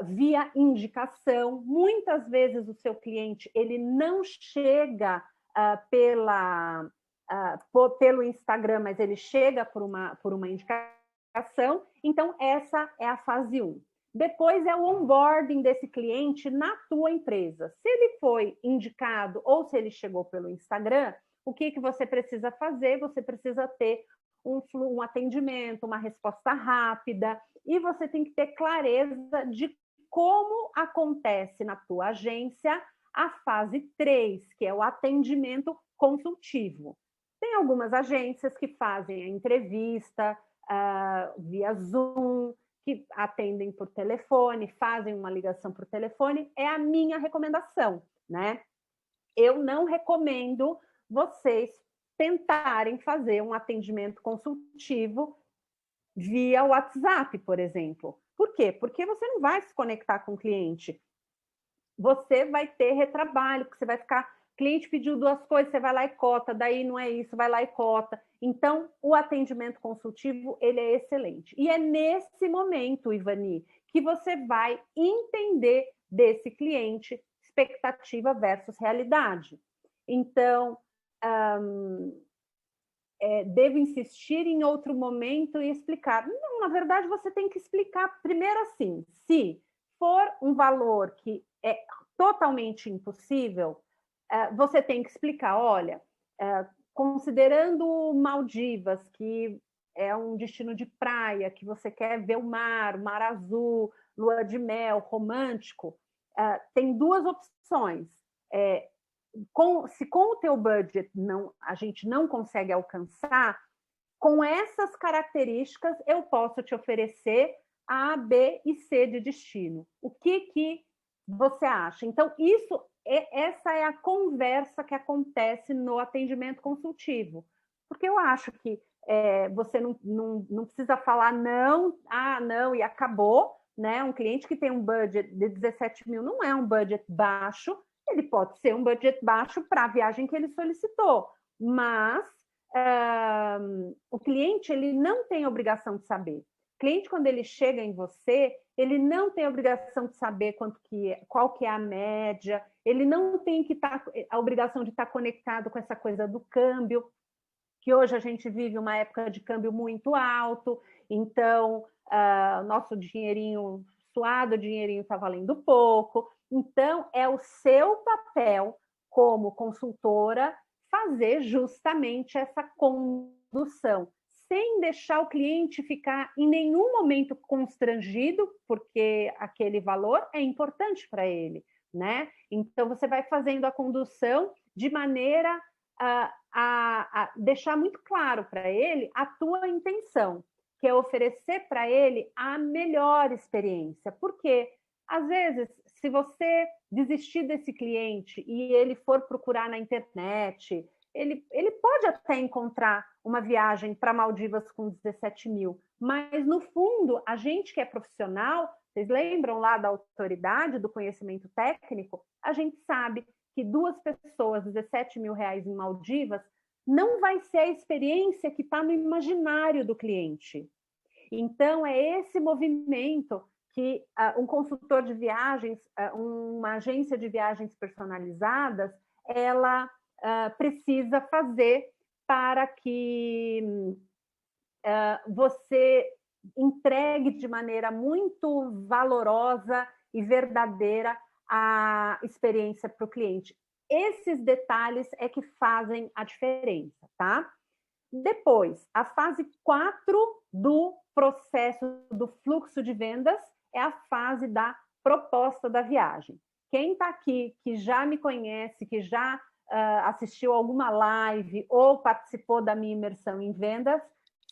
via indicação. Muitas vezes o seu cliente ele não chega pelo Instagram, mas ele chega por uma indicação. Então, essa é a fase 1. Depois é o onboarding desse cliente na tua empresa. Se ele foi indicado ou se ele chegou pelo Instagram, o que você precisa fazer? Você precisa ter um atendimento, uma resposta rápida, e você tem que ter clareza de como acontece na tua agência a fase 3, que é o atendimento consultivo. Tem algumas agências que fazem a entrevista via Zoom, que atendem por telefone, fazem uma ligação por telefone. É a minha recomendação, né? Eu não recomendo vocês tentarem fazer um atendimento consultivo via WhatsApp, por exemplo. Por quê? Porque você não vai se conectar com o cliente. Você vai ter retrabalho, porque você vai ficar... O cliente pediu 2 coisas, você vai lá e cota, daí não é isso, vai lá e cota. Então, o atendimento consultivo, ele é excelente. E é nesse momento, Ivani, que você vai entender desse cliente expectativa versus realidade. Então, devo insistir em outro momento e explicar. Não, na verdade, você tem que explicar primeiro assim, se for um valor que é totalmente impossível, você tem que explicar, olha, considerando Maldivas, que é um destino de praia, que você quer ver o mar azul, lua de mel, romântico, tem duas opções. Se com o teu budget a gente não consegue alcançar, com essas características eu posso te oferecer A, B e C de destino. O que você acha? Então, essa é a conversa que acontece no atendimento consultivo. Porque eu acho que você não precisa falar não, não, e acabou. Né? Um cliente que tem um budget de 17 mil não é um budget baixo, ele pode ser um budget baixo para a viagem que ele solicitou, mas o cliente ele não tem obrigação de saber. O cliente, quando ele chega em você, ele não tem obrigação de saber qual que é a média, ele não tem a obrigação de estar conectado com essa coisa do câmbio, que hoje a gente vive uma época de câmbio muito alto, então nosso dinheirinho suado, o dinheirinho está valendo pouco. Então, é o seu papel como consultora fazer justamente essa condução, sem deixar o cliente ficar em nenhum momento constrangido, porque aquele valor é importante para ele, né? Então, você vai fazendo a condução de maneira a deixar muito claro para ele a tua intenção, que é oferecer para ele a melhor experiência. Porque, às vezes, se você desistir desse cliente e ele for procurar na internet, ele pode até encontrar uma viagem para Maldivas com 17 mil, mas, no fundo, a gente que é profissional, vocês lembram lá da autoridade, do conhecimento técnico, a gente sabe que 2 pessoas, 17 mil reais em Maldivas, não vai ser a experiência que está no imaginário do cliente. Então, é esse movimento que um consultor de viagens, uma agência de viagens personalizadas, ela precisa fazer para que você entregue de maneira muito valorosa e verdadeira a experiência para o cliente. Esses detalhes é que fazem a diferença, tá? Depois, a fase 4 do processo do fluxo de vendas é a fase da proposta da viagem. Quem está aqui, que já me conhece, que já assistiu alguma live ou participou da minha imersão em vendas,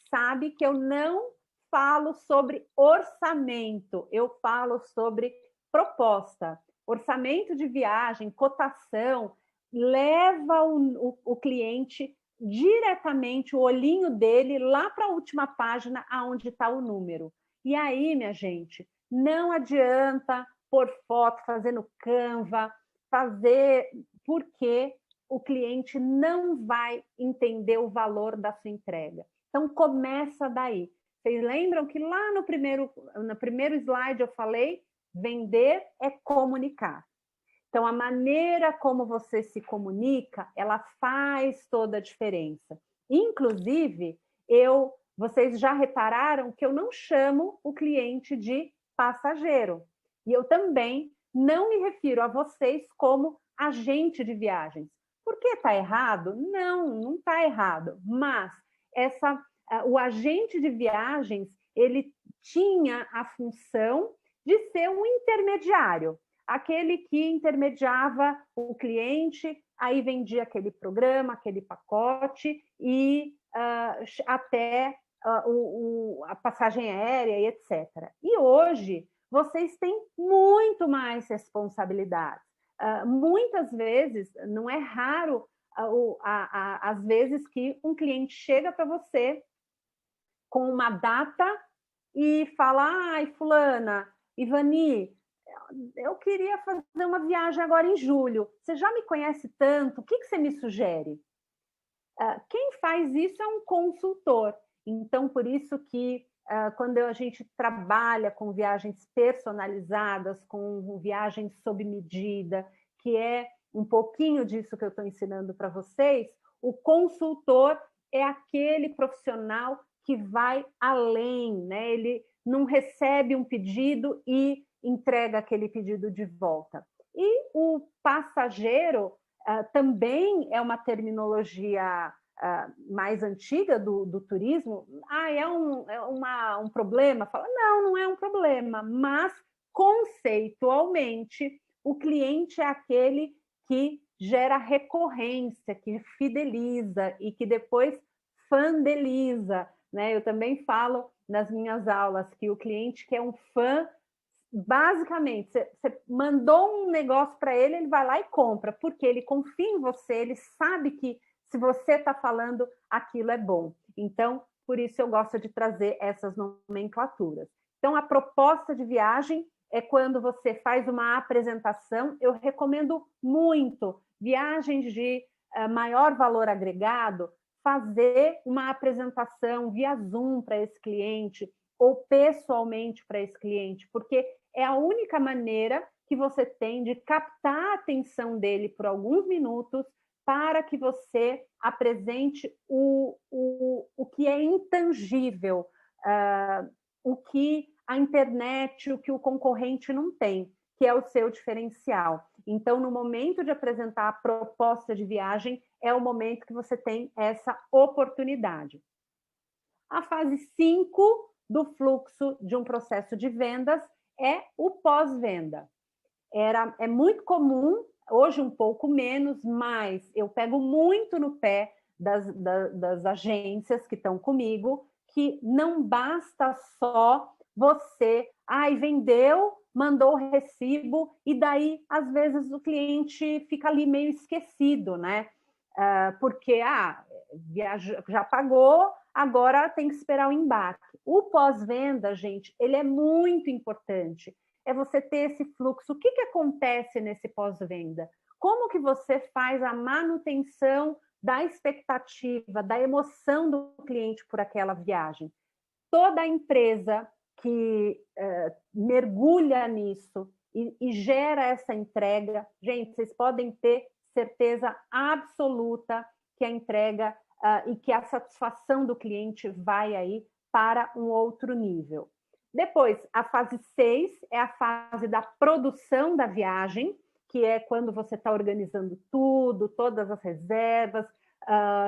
sabe que eu não falo sobre orçamento, eu falo sobre proposta. Orçamento de viagem, cotação, leva o cliente diretamente, o olhinho dele, lá para a última página, aonde está o número. E aí, minha gente, não adianta pôr foto, fazer no Canva, porque o cliente não vai entender o valor da sua entrega. Então, começa daí. Vocês lembram que lá no primeiro slide eu falei, vender é comunicar. Então, a maneira como você se comunica, ela faz toda a diferença. Inclusive, vocês já repararam que eu não chamo o cliente de passageiro. E eu também não me refiro a vocês como agente de viagens. Por que está errado? Não está errado. Mas o agente de viagens, ele tinha a função de ser um intermediário, aquele que intermediava o cliente, aí vendia aquele programa, aquele pacote e até a passagem aérea e etc. E hoje vocês têm muito mais responsabilidade. Muitas vezes, não é raro, às vezes que um cliente chega para você com uma data e fala: ai, fulana, Ivani, eu queria fazer uma viagem agora em julho. Você já me conhece tanto, o que você me sugere? Quem faz isso é um consultor. Então, por isso que quando a gente trabalha com viagens personalizadas, com viagens sob medida, que é um pouquinho disso que eu estou ensinando para vocês, o consultor é aquele profissional que vai além, né? Ele não recebe um pedido e entrega aquele pedido de volta. E o passageiro também é uma terminologia mais antiga do turismo, é um problema? Fala, não é um problema, mas conceitualmente o cliente é aquele que gera recorrência, que fideliza e que depois fideliza, né? Eu também falo nas minhas aulas que o cliente que é um fã, basicamente, você mandou um negócio para ele, ele vai lá e compra, porque ele confia em você, ele sabe que se você está falando, aquilo é bom. Então, por isso eu gosto de trazer essas nomenclaturas. Então, a proposta de viagem é quando você faz uma apresentação. Eu recomendo muito viagens de maior valor agregado, fazer uma apresentação via Zoom para esse cliente ou pessoalmente para esse cliente, porque é a única maneira que você tem de captar a atenção dele por alguns minutos para que você apresente o que é intangível, o que a internet, o que o concorrente não tem, que é o seu diferencial. Então, no momento de apresentar a proposta de viagem, é o momento que você tem essa oportunidade. A fase 5 do fluxo de um processo de vendas é o pós-venda. É muito comum, hoje um pouco menos, mas eu pego muito no pé das agências que estão comigo, que não basta só você, vendeu, mandou o recibo, e daí, às vezes, o cliente fica ali meio esquecido, né? Porque já pagou, agora tem que esperar o embarque. O pós-venda, gente, ele é muito importante. É você ter esse fluxo. O que acontece nesse pós-venda? Como que você faz a manutenção da expectativa, da emoção do cliente por aquela viagem? Toda empresa que mergulha nisso e gera essa entrega, gente, vocês podem ter certeza absoluta que a entrega e que a satisfação do cliente vai aí para um outro nível. Depois, a fase 6 é a fase da produção da viagem, que é quando você está organizando tudo, todas as reservas,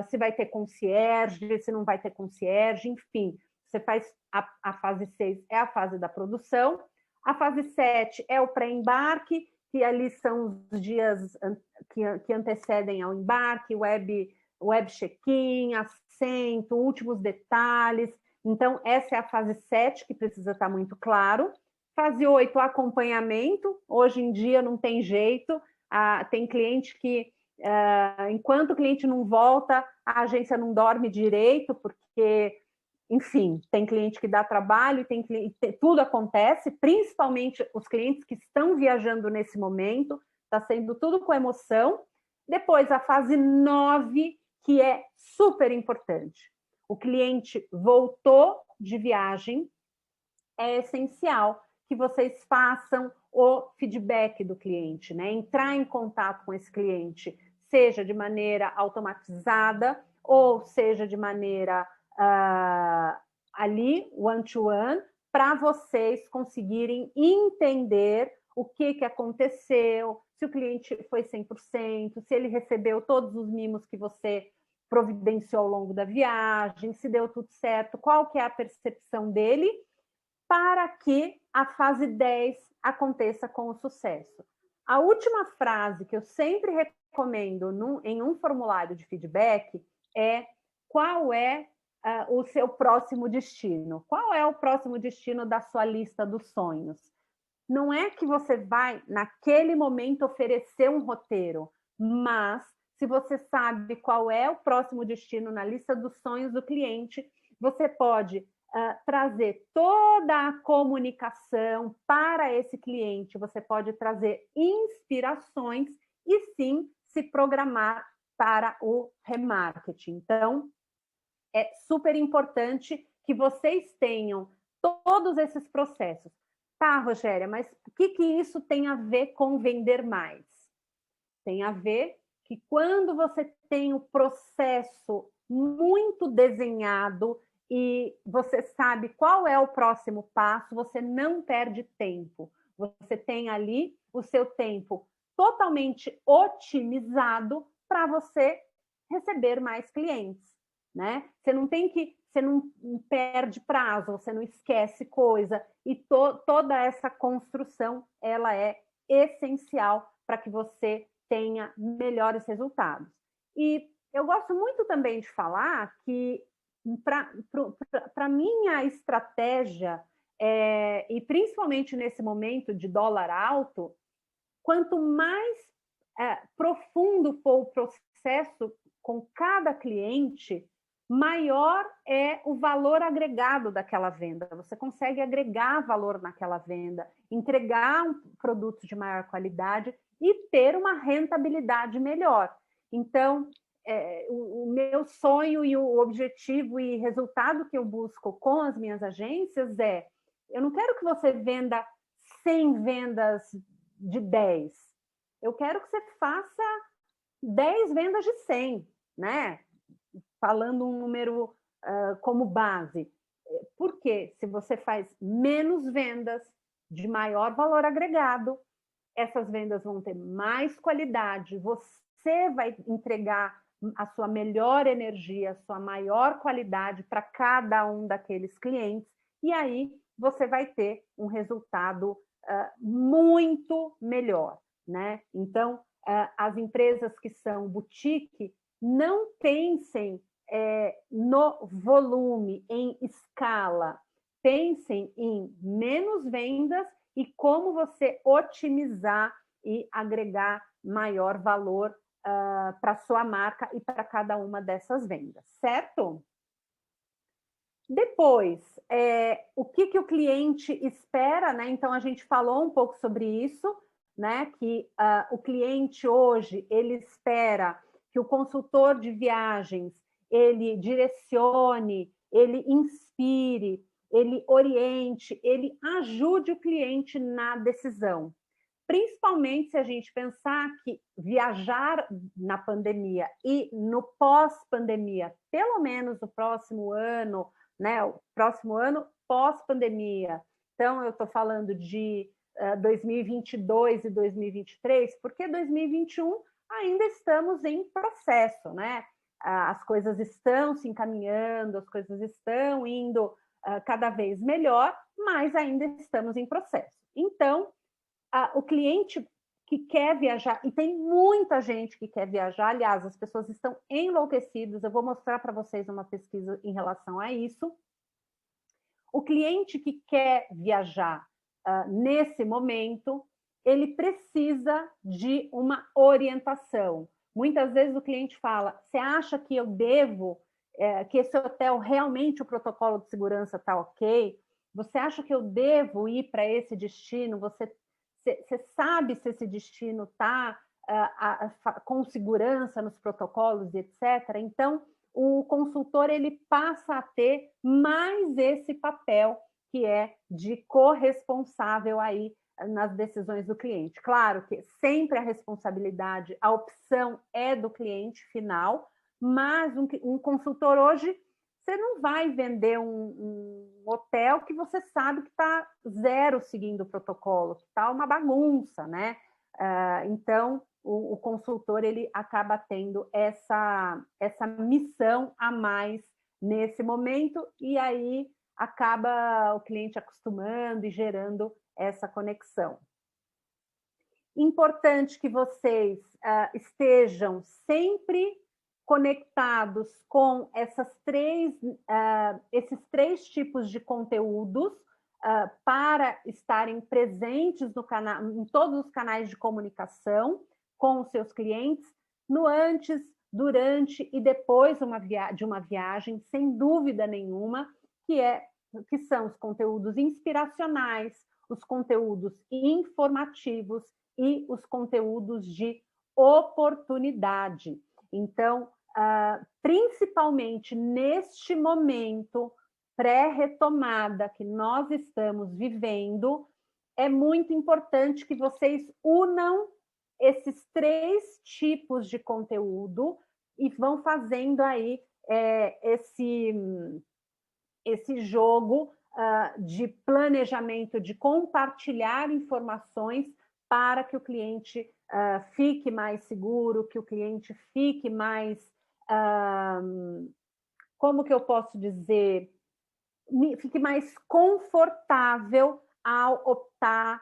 se vai ter concierge, se não vai ter concierge, enfim. Você faz a fase 6 é a fase da produção. A fase 7 é o pré-embarque, que ali são os dias que antecedem ao embarque, web check-in, assento, últimos detalhes. Então, essa é a fase 7, que precisa estar muito claro. Fase 8, acompanhamento. Hoje em dia não tem jeito. Tem cliente que, enquanto o cliente não volta, a agência não dorme direito, porque, enfim, tem cliente que dá trabalho, tudo acontece, principalmente os clientes que estão viajando nesse momento. Está sendo tudo com emoção. Depois, a fase 9, que é super importante. O cliente voltou de viagem, é essencial que vocês façam o feedback do cliente, né? Entrar em contato com esse cliente, seja de maneira automatizada ou seja de maneira ali, one-to-one, para vocês conseguirem entender o que aconteceu, se o cliente foi 100%, se ele recebeu todos os mimos que você providenciou ao longo da viagem, se deu tudo certo, qual que é a percepção dele, para que a fase 10 aconteça com o sucesso. A última frase que eu sempre recomendo em um formulário de feedback é: qual é o seu próximo destino? Qual é o próximo destino da sua lista dos sonhos? Não é que você vai, naquele momento, oferecer um roteiro, mas se você sabe qual é o próximo destino na lista dos sonhos do cliente, você pode trazer toda a comunicação para esse cliente, você pode trazer inspirações e, sim, se programar para o remarketing. Então, é super importante que vocês tenham todos esses processos. Tá, Rogéria, mas o que isso tem a ver com vender mais? Tem a ver que quando você tem o processo muito desenhado e você sabe qual é o próximo passo, você não perde tempo. Você tem ali o seu tempo totalmente otimizado para você receber mais clientes, né? Você não perde prazo, você não esquece coisa, e toda essa construção, ela é essencial para que você tenha melhores resultados. E eu gosto muito também de falar que, para minha estratégia, e principalmente nesse momento de dólar alto, quanto mais profundo for o processo com cada cliente, maior é o valor agregado daquela venda. Você consegue agregar valor naquela venda, entregar um produto de maior qualidade e ter uma rentabilidade melhor. Então, o meu sonho e o objetivo e resultado que eu busco com as minhas agências eu não quero que você venda 100 vendas de 10. Eu quero que você faça 10 vendas de 100, né? Falando um número como base. Porque se você faz menos vendas de maior valor agregado, essas vendas vão ter mais qualidade, você vai entregar a sua melhor energia, a sua maior qualidade para cada um daqueles clientes, e aí você vai ter um resultado muito melhor, né? Então, as empresas que são boutique, não pensem no volume, em escala, pensem em menos vendas e como você otimizar e agregar maior valor para a sua marca e para cada uma dessas vendas, certo? Depois, o que o cliente espera, né? Então, a gente falou um pouco sobre isso, né? Que o cliente hoje, ele espera que o consultor de viagens, ele direcione, ele inspire, ele oriente, ele ajude o cliente na decisão. Principalmente se a gente pensar que viajar na pandemia e no pós-pandemia, pelo menos no próximo ano, né? O próximo ano pós-pandemia. Então, eu estou falando de 2022 e 2023, porque 2021 ainda estamos em processo, né? As coisas estão se encaminhando, as coisas estão indo cada vez melhor, mas ainda estamos em processo. Então, o cliente que quer viajar, e tem muita gente que quer viajar, aliás, as pessoas estão enlouquecidas, eu vou mostrar para vocês uma pesquisa em relação a isso. O cliente que quer viajar nesse momento, ele precisa de uma orientação. Muitas vezes o cliente fala, você acha que eu devo, que esse hotel realmente o protocolo de segurança está ok? Você acha que eu devo ir para esse destino? Você sabe se esse destino está com segurança nos protocolos, etc. Então, o consultor ele passa a ter mais esse papel que é de corresponsável aí nas decisões do cliente. Claro que sempre a responsabilidade, a opção é do cliente final, mas um consultor hoje, você não vai vender um hotel que você sabe que está zero seguindo o protocolo, que está uma bagunça, né? Então, o consultor ele acaba tendo essa missão a mais nesse momento, e aí acaba o cliente acostumando e gerando essa conexão. Importante que vocês estejam sempre conectados com esses três tipos de conteúdos para estarem presentes no canal, em todos os canais de comunicação com os seus clientes, no antes, durante e depois de uma viagem, sem dúvida nenhuma, que são os conteúdos inspiracionais, os conteúdos informativos e os conteúdos de oportunidade. Então, principalmente neste momento pré-retomada que nós estamos vivendo, é muito importante que vocês unam esses três tipos de conteúdo e vão fazendo aí esse jogo de planejamento, de compartilhar informações para que o cliente fique mais seguro, que o cliente fique mais como que eu posso dizer, fique mais confortável ao optar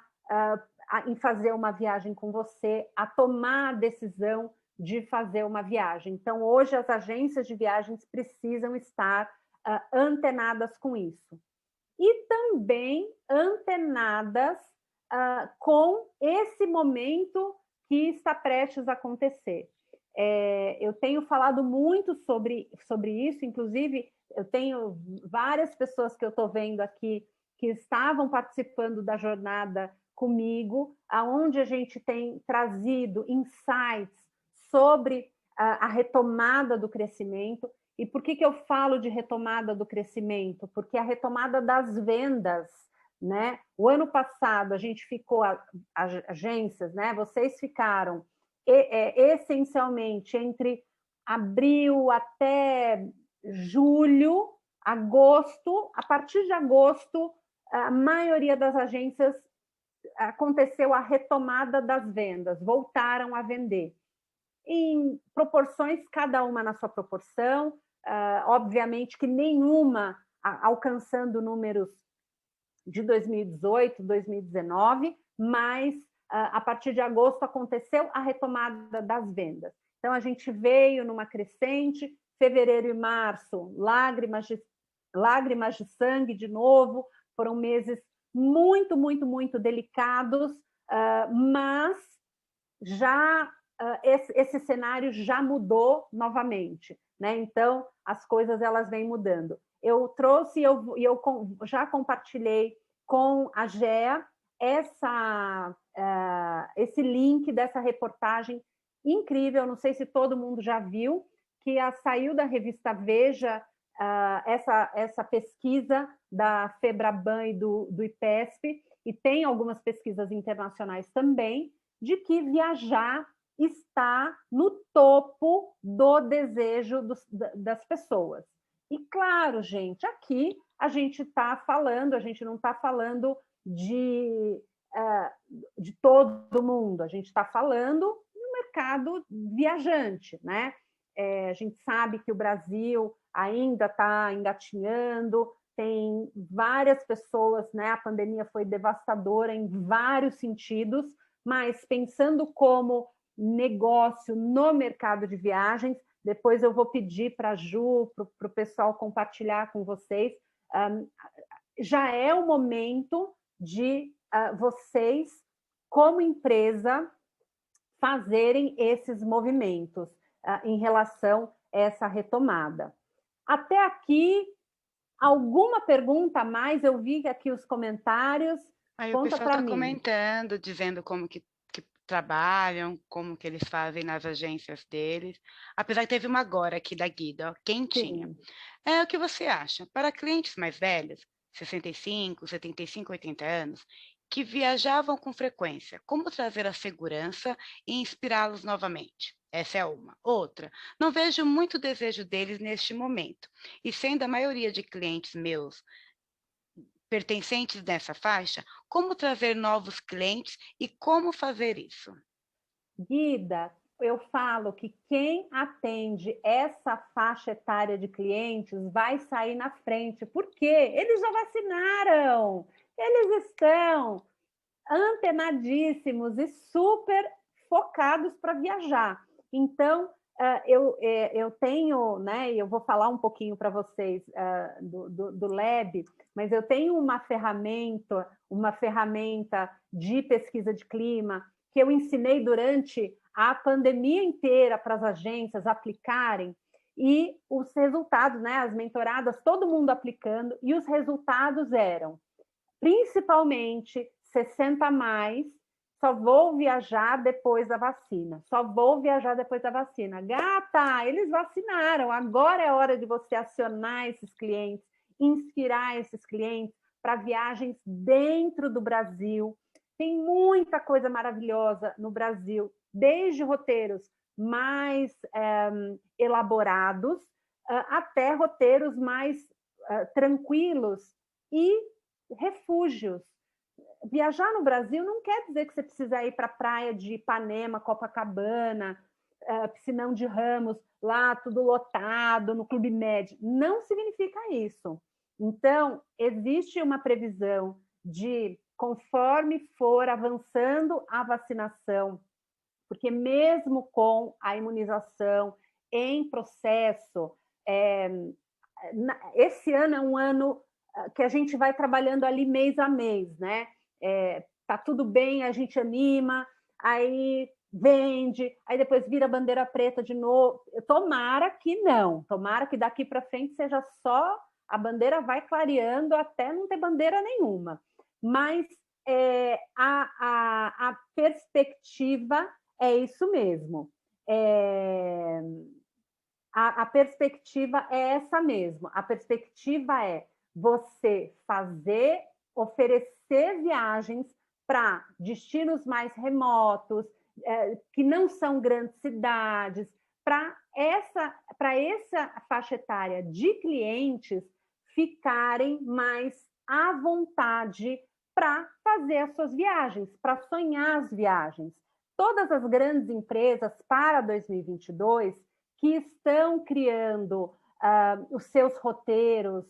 em fazer uma viagem com você, a tomar a decisão de fazer uma viagem. Então, hoje, as agências de viagens precisam estar antenadas com isso. E também antenadas com esse momento que está prestes a acontecer. Eu tenho falado muito sobre isso, inclusive eu tenho várias pessoas que eu estou vendo aqui que estavam participando da jornada comigo, aonde a gente tem trazido insights sobre a retomada do crescimento. E por que eu falo de retomada do crescimento? Porque a retomada das vendas, né? O ano passado a gente ficou, as agências, né? Vocês ficaram essencialmente entre abril até julho, agosto. A partir de agosto, a maioria das agências aconteceu a retomada das vendas, voltaram a vender. Em proporções, cada uma na sua proporção, obviamente que nenhuma alcançando números de 2018, 2019, mas a partir de agosto aconteceu a retomada das vendas. Então, a gente veio numa crescente, fevereiro e março, lágrimas de sangue de novo, foram meses muito, muito, muito delicados, mas já esse cenário já mudou novamente, né? Então, as coisas elas vêm mudando. Eu trouxe, eu já compartilhei com a GEA esse link dessa reportagem incrível, não sei se todo mundo já viu, que saiu da revista Veja, essa pesquisa da FEBRABAN e do IPESP, e tem algumas pesquisas internacionais também, de que viajar está no topo do desejo das pessoas. E claro, gente, aqui a gente está falando, a gente não está falando de todo mundo, a gente está falando no mercado viajante, né? A gente sabe que o Brasil ainda está engatinhando, tem várias pessoas, né? A pandemia foi devastadora em vários sentidos, mas pensando como negócio no mercado de viagens, depois eu vou pedir para a Ju, para o pessoal compartilhar com vocês, já é o momento de vocês, como empresa, fazerem esses movimentos em relação a essa retomada. Até aqui, alguma pergunta a mais? Eu vi aqui os comentários. Aí o Conta pessoal para está mim. comentando, dizendo como que trabalham, como que eles fazem nas agências deles. Apesar que teve uma agora aqui da Guida, ó, quentinha. Sim. O que você acha? Para clientes mais velhos, 65, 75, 80 anos, que viajavam com frequência, como trazer a segurança e inspirá-los novamente? Essa é uma. Outra, não vejo muito desejo deles neste momento. E sendo a maioria de clientes meus pertencentes dessa faixa, como trazer novos clientes e como fazer isso? Guida, eu falo que quem atende essa faixa etária de clientes vai sair na frente, porque eles já vacinaram, eles estão antenadíssimos e super focados para viajar. Então, eu tenho, né, eu vou falar um pouquinho para vocês do Lab, mas eu tenho uma ferramenta de pesquisa de clima que eu ensinei durante a pandemia inteira para as agências aplicarem, e os resultados, né, as mentoradas, todo mundo aplicando, e os resultados eram, principalmente, 60 a mais, só vou viajar depois da vacina. Só vou viajar depois da vacina. Gata, eles vacinaram. Agora é hora de você acionar esses clientes, inspirar esses clientes para viagens dentro do Brasil. Tem muita coisa maravilhosa no Brasil, desde roteiros mais elaborados até roteiros mais tranquilos e refúgios. Viajar no Brasil não quer dizer que você precisa ir para a praia de Ipanema, Copacabana. Piscinão de Ramos, lá tudo lotado, no Clube Med. Não significa isso. Então, existe uma previsão de, conforme for avançando a vacinação, porque mesmo com a imunização em processo, esse ano é um ano que a gente vai trabalhando ali mês a mês, né? Tá tudo bem, a gente anima, aí vende, aí depois vira bandeira preta de novo. Tomara que não, tomara que daqui para frente seja só a bandeira vai clareando até não ter bandeira nenhuma. Mas a perspectiva é isso mesmo. A perspectiva é essa mesmo. A perspectiva é você oferecer viagens para destinos mais remotos, que não são grandes cidades, para essa faixa etária de clientes ficarem mais à vontade para fazer as suas viagens, para sonhar as viagens. Todas as grandes empresas para 2022 que estão criando os seus roteiros,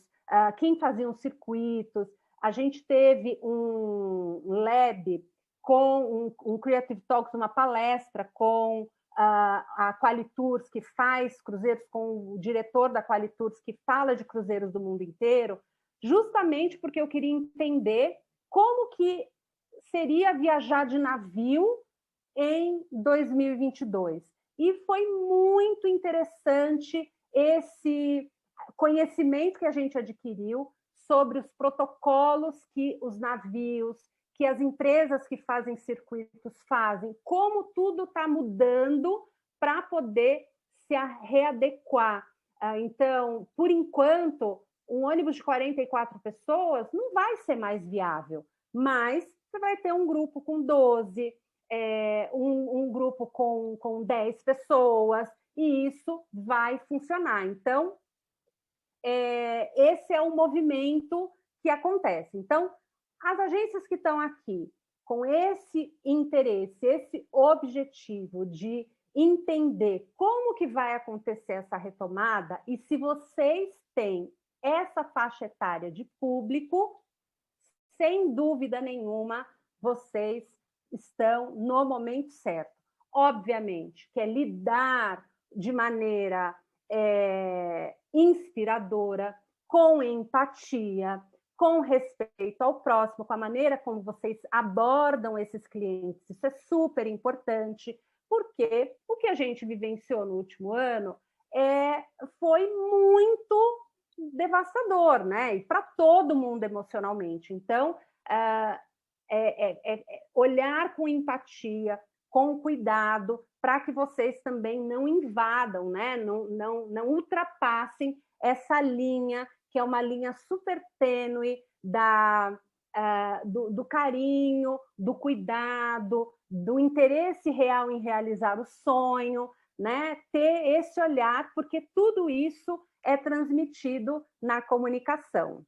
quem fazia os circuitos. A gente teve um lab com um Creative Talks, uma palestra com a Qualitours, que faz cruzeiros, com o diretor da Qualitours, que fala de cruzeiros do mundo inteiro, justamente porque eu queria entender como que seria viajar de navio em 2022. E foi muito interessante esse conhecimento que a gente adquiriu sobre os protocolos que os navios, que as empresas que fazem circuitos fazem, como tudo está mudando para poder se readequar. Então, por enquanto, um ônibus de 44 pessoas não vai ser mais viável, mas você vai ter um grupo com 12, um grupo com 10 pessoas, e isso vai funcionar. Então, esse é um movimento que acontece. Então, as agências que estão aqui com esse interesse, esse objetivo de entender como que vai acontecer essa retomada, e se vocês têm essa faixa etária de público, sem dúvida nenhuma, vocês estão no momento certo. Obviamente, que é lidar de maneira inspiradora, com empatia, com respeito ao próximo, com a maneira como vocês abordam esses clientes. Isso é super importante, porque o que a gente vivenciou no último ano foi muito devastador, né? E para todo mundo emocionalmente. Então, olhar com empatia, com cuidado, para que vocês também não invadam, né? Não ultrapassem essa linha, que é uma linha super tênue do carinho, do cuidado, do interesse real em realizar o sonho, né? Ter esse olhar, porque tudo isso é transmitido na comunicação.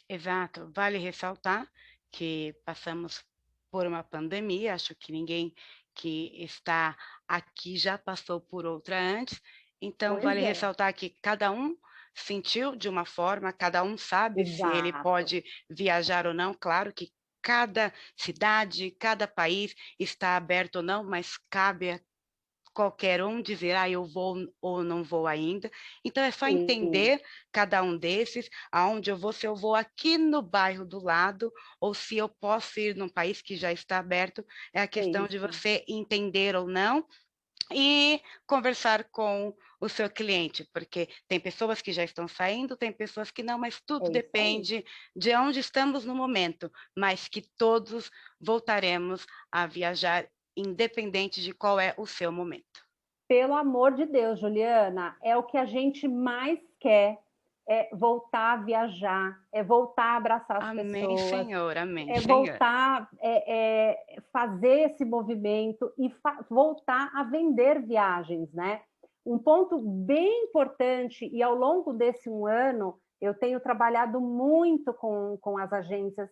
Exato. Vale ressaltar que passamos por uma pandemia, acho que ninguém que está aqui já passou por outra antes, então vale ressaltar que cada um sentiu de uma forma, cada um sabe se ele pode viajar ou não, claro que cada cidade, cada país está aberto ou não, mas cabe a qualquer um dizer, eu vou ou não vou ainda. Então, é só entender cada um desses, aonde eu vou, se eu vou aqui no bairro do lado, ou se eu posso ir num país que já está aberto, é a questão de você entender ou não, e conversar com o seu cliente, porque tem pessoas que já estão saindo, tem pessoas que não, mas tudo depende de onde estamos no momento, mas que todos voltaremos a viajar independente de qual é o seu momento. Pelo amor de Deus, Juliana, é o que a gente mais quer, é voltar a viajar, é voltar a abraçar as pessoas. Senhor, amém, é voltar a fazer esse movimento e voltar a vender viagens, né? Um ponto bem importante, e ao longo desse um ano, eu tenho trabalhado muito com as agências,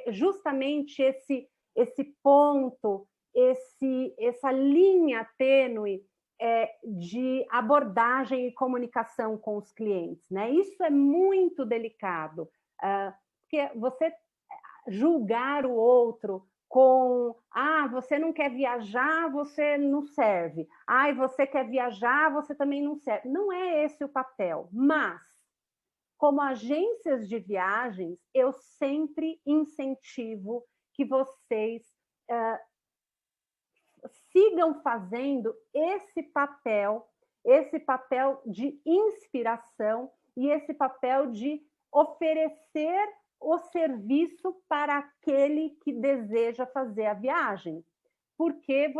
justamente esse ponto essa linha tênue de abordagem e comunicação com os clientes, né? Isso é muito delicado, porque você julgar o outro com você não quer viajar, você não serve. Você quer viajar, você também não serve. Não é esse o papel, mas como agências de viagens, eu sempre incentivo que vocês sigam fazendo esse papel de inspiração e esse papel de oferecer o serviço para aquele que deseja fazer a viagem. Porque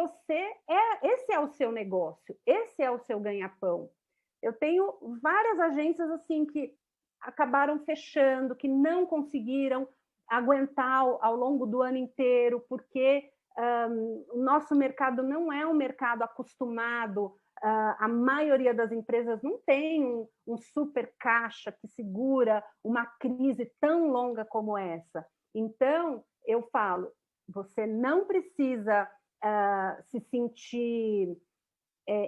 esse é o seu negócio, esse é o seu ganha-pão. Eu tenho várias agências assim que acabaram fechando, que não conseguiram aguentar ao longo do ano inteiro, porque o nosso mercado não é um mercado acostumado, a maioria das empresas não tem um super caixa que segura uma crise tão longa como essa. Então, eu falo, você não precisa se sentir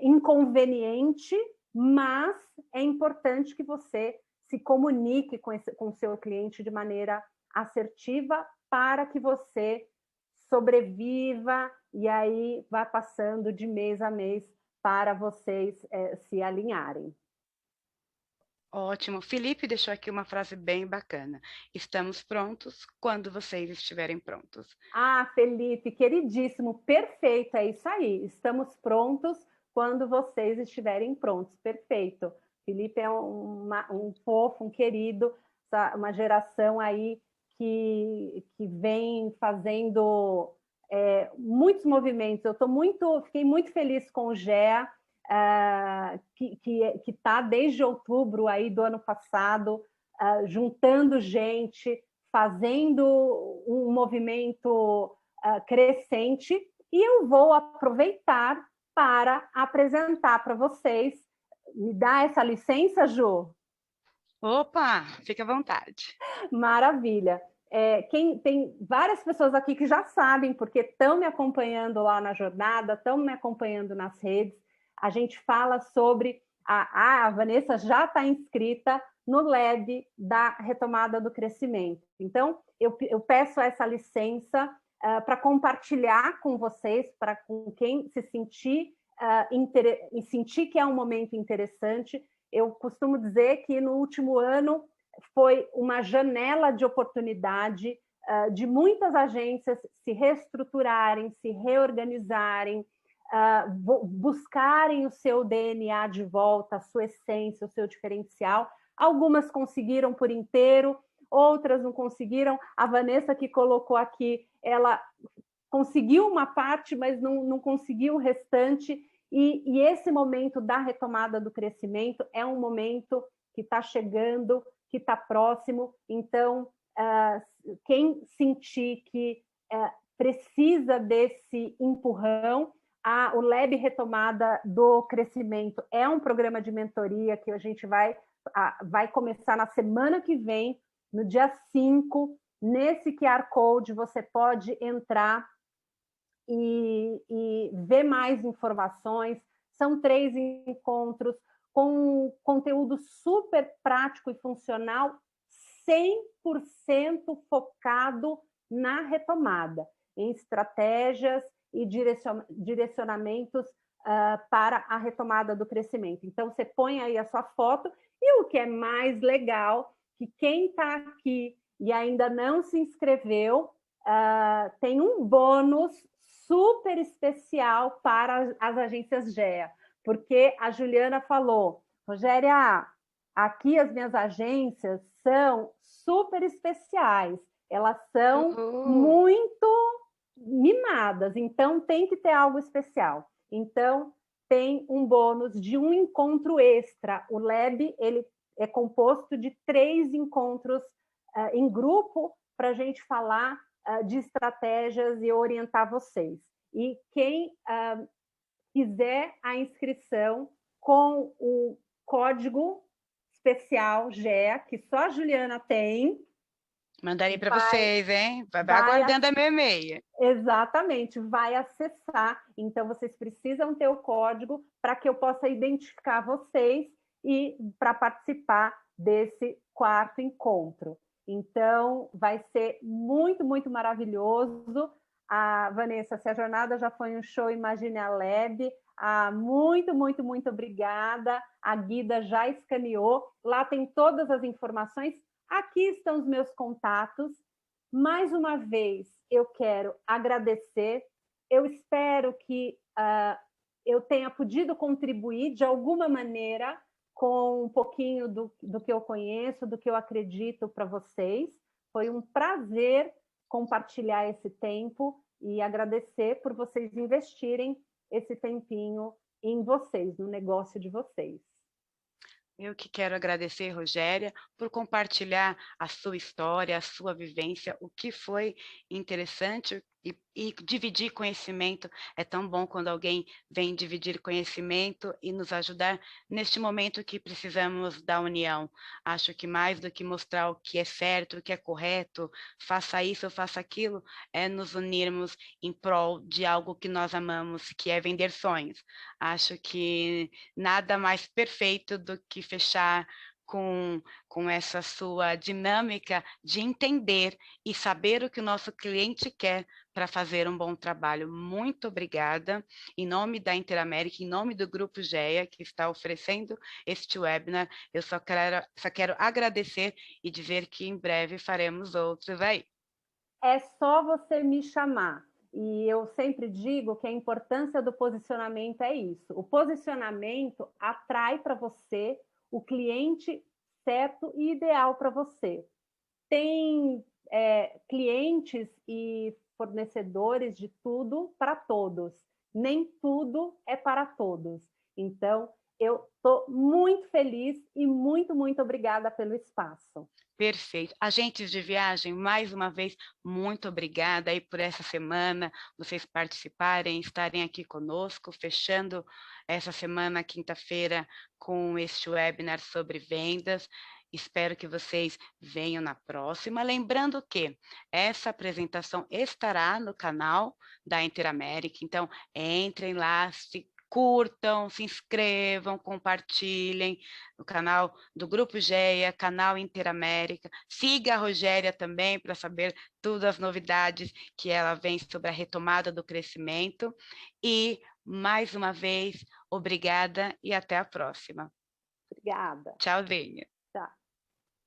inconveniente, mas é importante que você se comunique com o seu cliente de maneira assertiva para que você sobreviva e aí vá passando de mês a mês para vocês se alinharem. Ótimo. Felipe deixou aqui uma frase bem bacana. Estamos prontos quando vocês estiverem prontos. Felipe, queridíssimo, perfeito, é isso aí. Estamos prontos quando vocês estiverem prontos. Perfeito. Felipe é um fofo, um querido, uma geração aí que vem fazendo muitos movimentos. Fiquei muito feliz com o GEA, que está desde outubro aí do ano passado, juntando gente, fazendo um movimento crescente, e eu vou aproveitar para apresentar para vocês. Me dá essa licença, Ju? Opa, fica à vontade. Maravilha. Tem várias pessoas aqui que já sabem, porque estão me acompanhando lá na jornada, estão me acompanhando nas redes. A gente fala sobre a Vanessa já está inscrita no Lab da retomada do crescimento. Então, eu peço essa licença para compartilhar com vocês, para com quem se sentir sentir que é um momento interessante. Eu costumo dizer que no último ano foi uma janela de oportunidade de muitas agências se reestruturarem, se reorganizarem, buscarem o seu DNA de volta, a sua essência, o seu diferencial. Algumas conseguiram por inteiro, outras não conseguiram. A Vanessa, que colocou aqui, ela conseguiu uma parte, mas não conseguiu o restante. E esse momento da retomada do crescimento é um momento que está chegando, que está próximo. Então, quem sentir que precisa desse empurrão, o Lab Retomada do Crescimento é um programa de mentoria que a gente vai começar na semana que vem, no dia 5. Nesse QR Code você pode entrar e ver mais informações. São 3 encontros com conteúdo super prático e funcional, 100% focado na retomada, em estratégias e direcionamentos para a retomada do crescimento. Então, você põe aí a sua foto, e o que é mais legal, que quem está aqui e ainda não se inscreveu, tem um bônus super especial para as agências GEA, porque a Juliana falou, Rogéria, aqui as minhas agências são super especiais, elas são muito mimadas, então tem que ter algo especial. Então, tem um bônus de um encontro extra. O Lab, ele é composto de 3 encontros em grupo para a gente falar de estratégias e orientar vocês. E quem fizer a inscrição com o código especial GEA, que só a Juliana tem, Mandarei para Vai, vocês, hein? Vai vai aguardando a meu e-mail. exatamente, vai acessar. Então, vocês precisam ter o código para que eu possa identificar vocês e para participar desse quarto encontro. Então, vai ser muito, muito maravilhoso. A Vanessa, se a jornada já foi um show, imagine a Lab. Muito, muito, muito obrigada. A Guida já escaneou. Lá tem todas as informações. Aqui estão os meus contatos. Mais uma vez, eu quero agradecer. Eu espero que eu tenha podido contribuir de alguma maneira com um pouquinho do que eu conheço, do que eu acredito para vocês. Foi um prazer compartilhar esse tempo e agradecer por vocês investirem esse tempinho em vocês, no negócio de vocês. Eu que quero agradecer, Rogéria, por compartilhar a sua história, a sua vivência, o que foi interessante e dividir conhecimento. É tão bom quando alguém vem dividir conhecimento e nos ajudar neste momento que precisamos da união. Acho que mais do que mostrar o que é certo, o que é correto, faça isso ou faça aquilo, é nos unirmos em prol de algo que nós amamos, que é vender sonhos. Acho que nada mais perfeito do que fechar com essa sua dinâmica de entender e saber o que o nosso cliente quer para fazer um bom trabalho. Muito obrigada. Em nome da Interamérica, em nome do Grupo GEA, que está oferecendo este webinar, eu só quero agradecer e dizer que em breve faremos outros aí. É só você me chamar. E eu sempre digo que a importância do posicionamento é isso. O posicionamento atrai para você o cliente certo e ideal para você. Tem clientes e fornecedores de tudo para todos. Nem tudo é para todos. Então, eu estou muito feliz e muito, muito obrigada pelo espaço. Perfeito. Agentes de viagem, mais uma vez, muito obrigada aí por essa semana, vocês participarem, estarem aqui conosco, fechando essa semana, quinta-feira, com este webinar sobre vendas. Espero que vocês venham na próxima. Lembrando que essa apresentação estará no canal da Interamérica, então entrem lá, se curtam, se inscrevam, compartilhem no canal do Grupo GEA, canal Interamérica. Siga a Rogéria também para saber todas as novidades que ela vem sobre a retomada do crescimento. E, mais uma vez, obrigada e até a próxima. Obrigada. Tchauzinho. Tchau.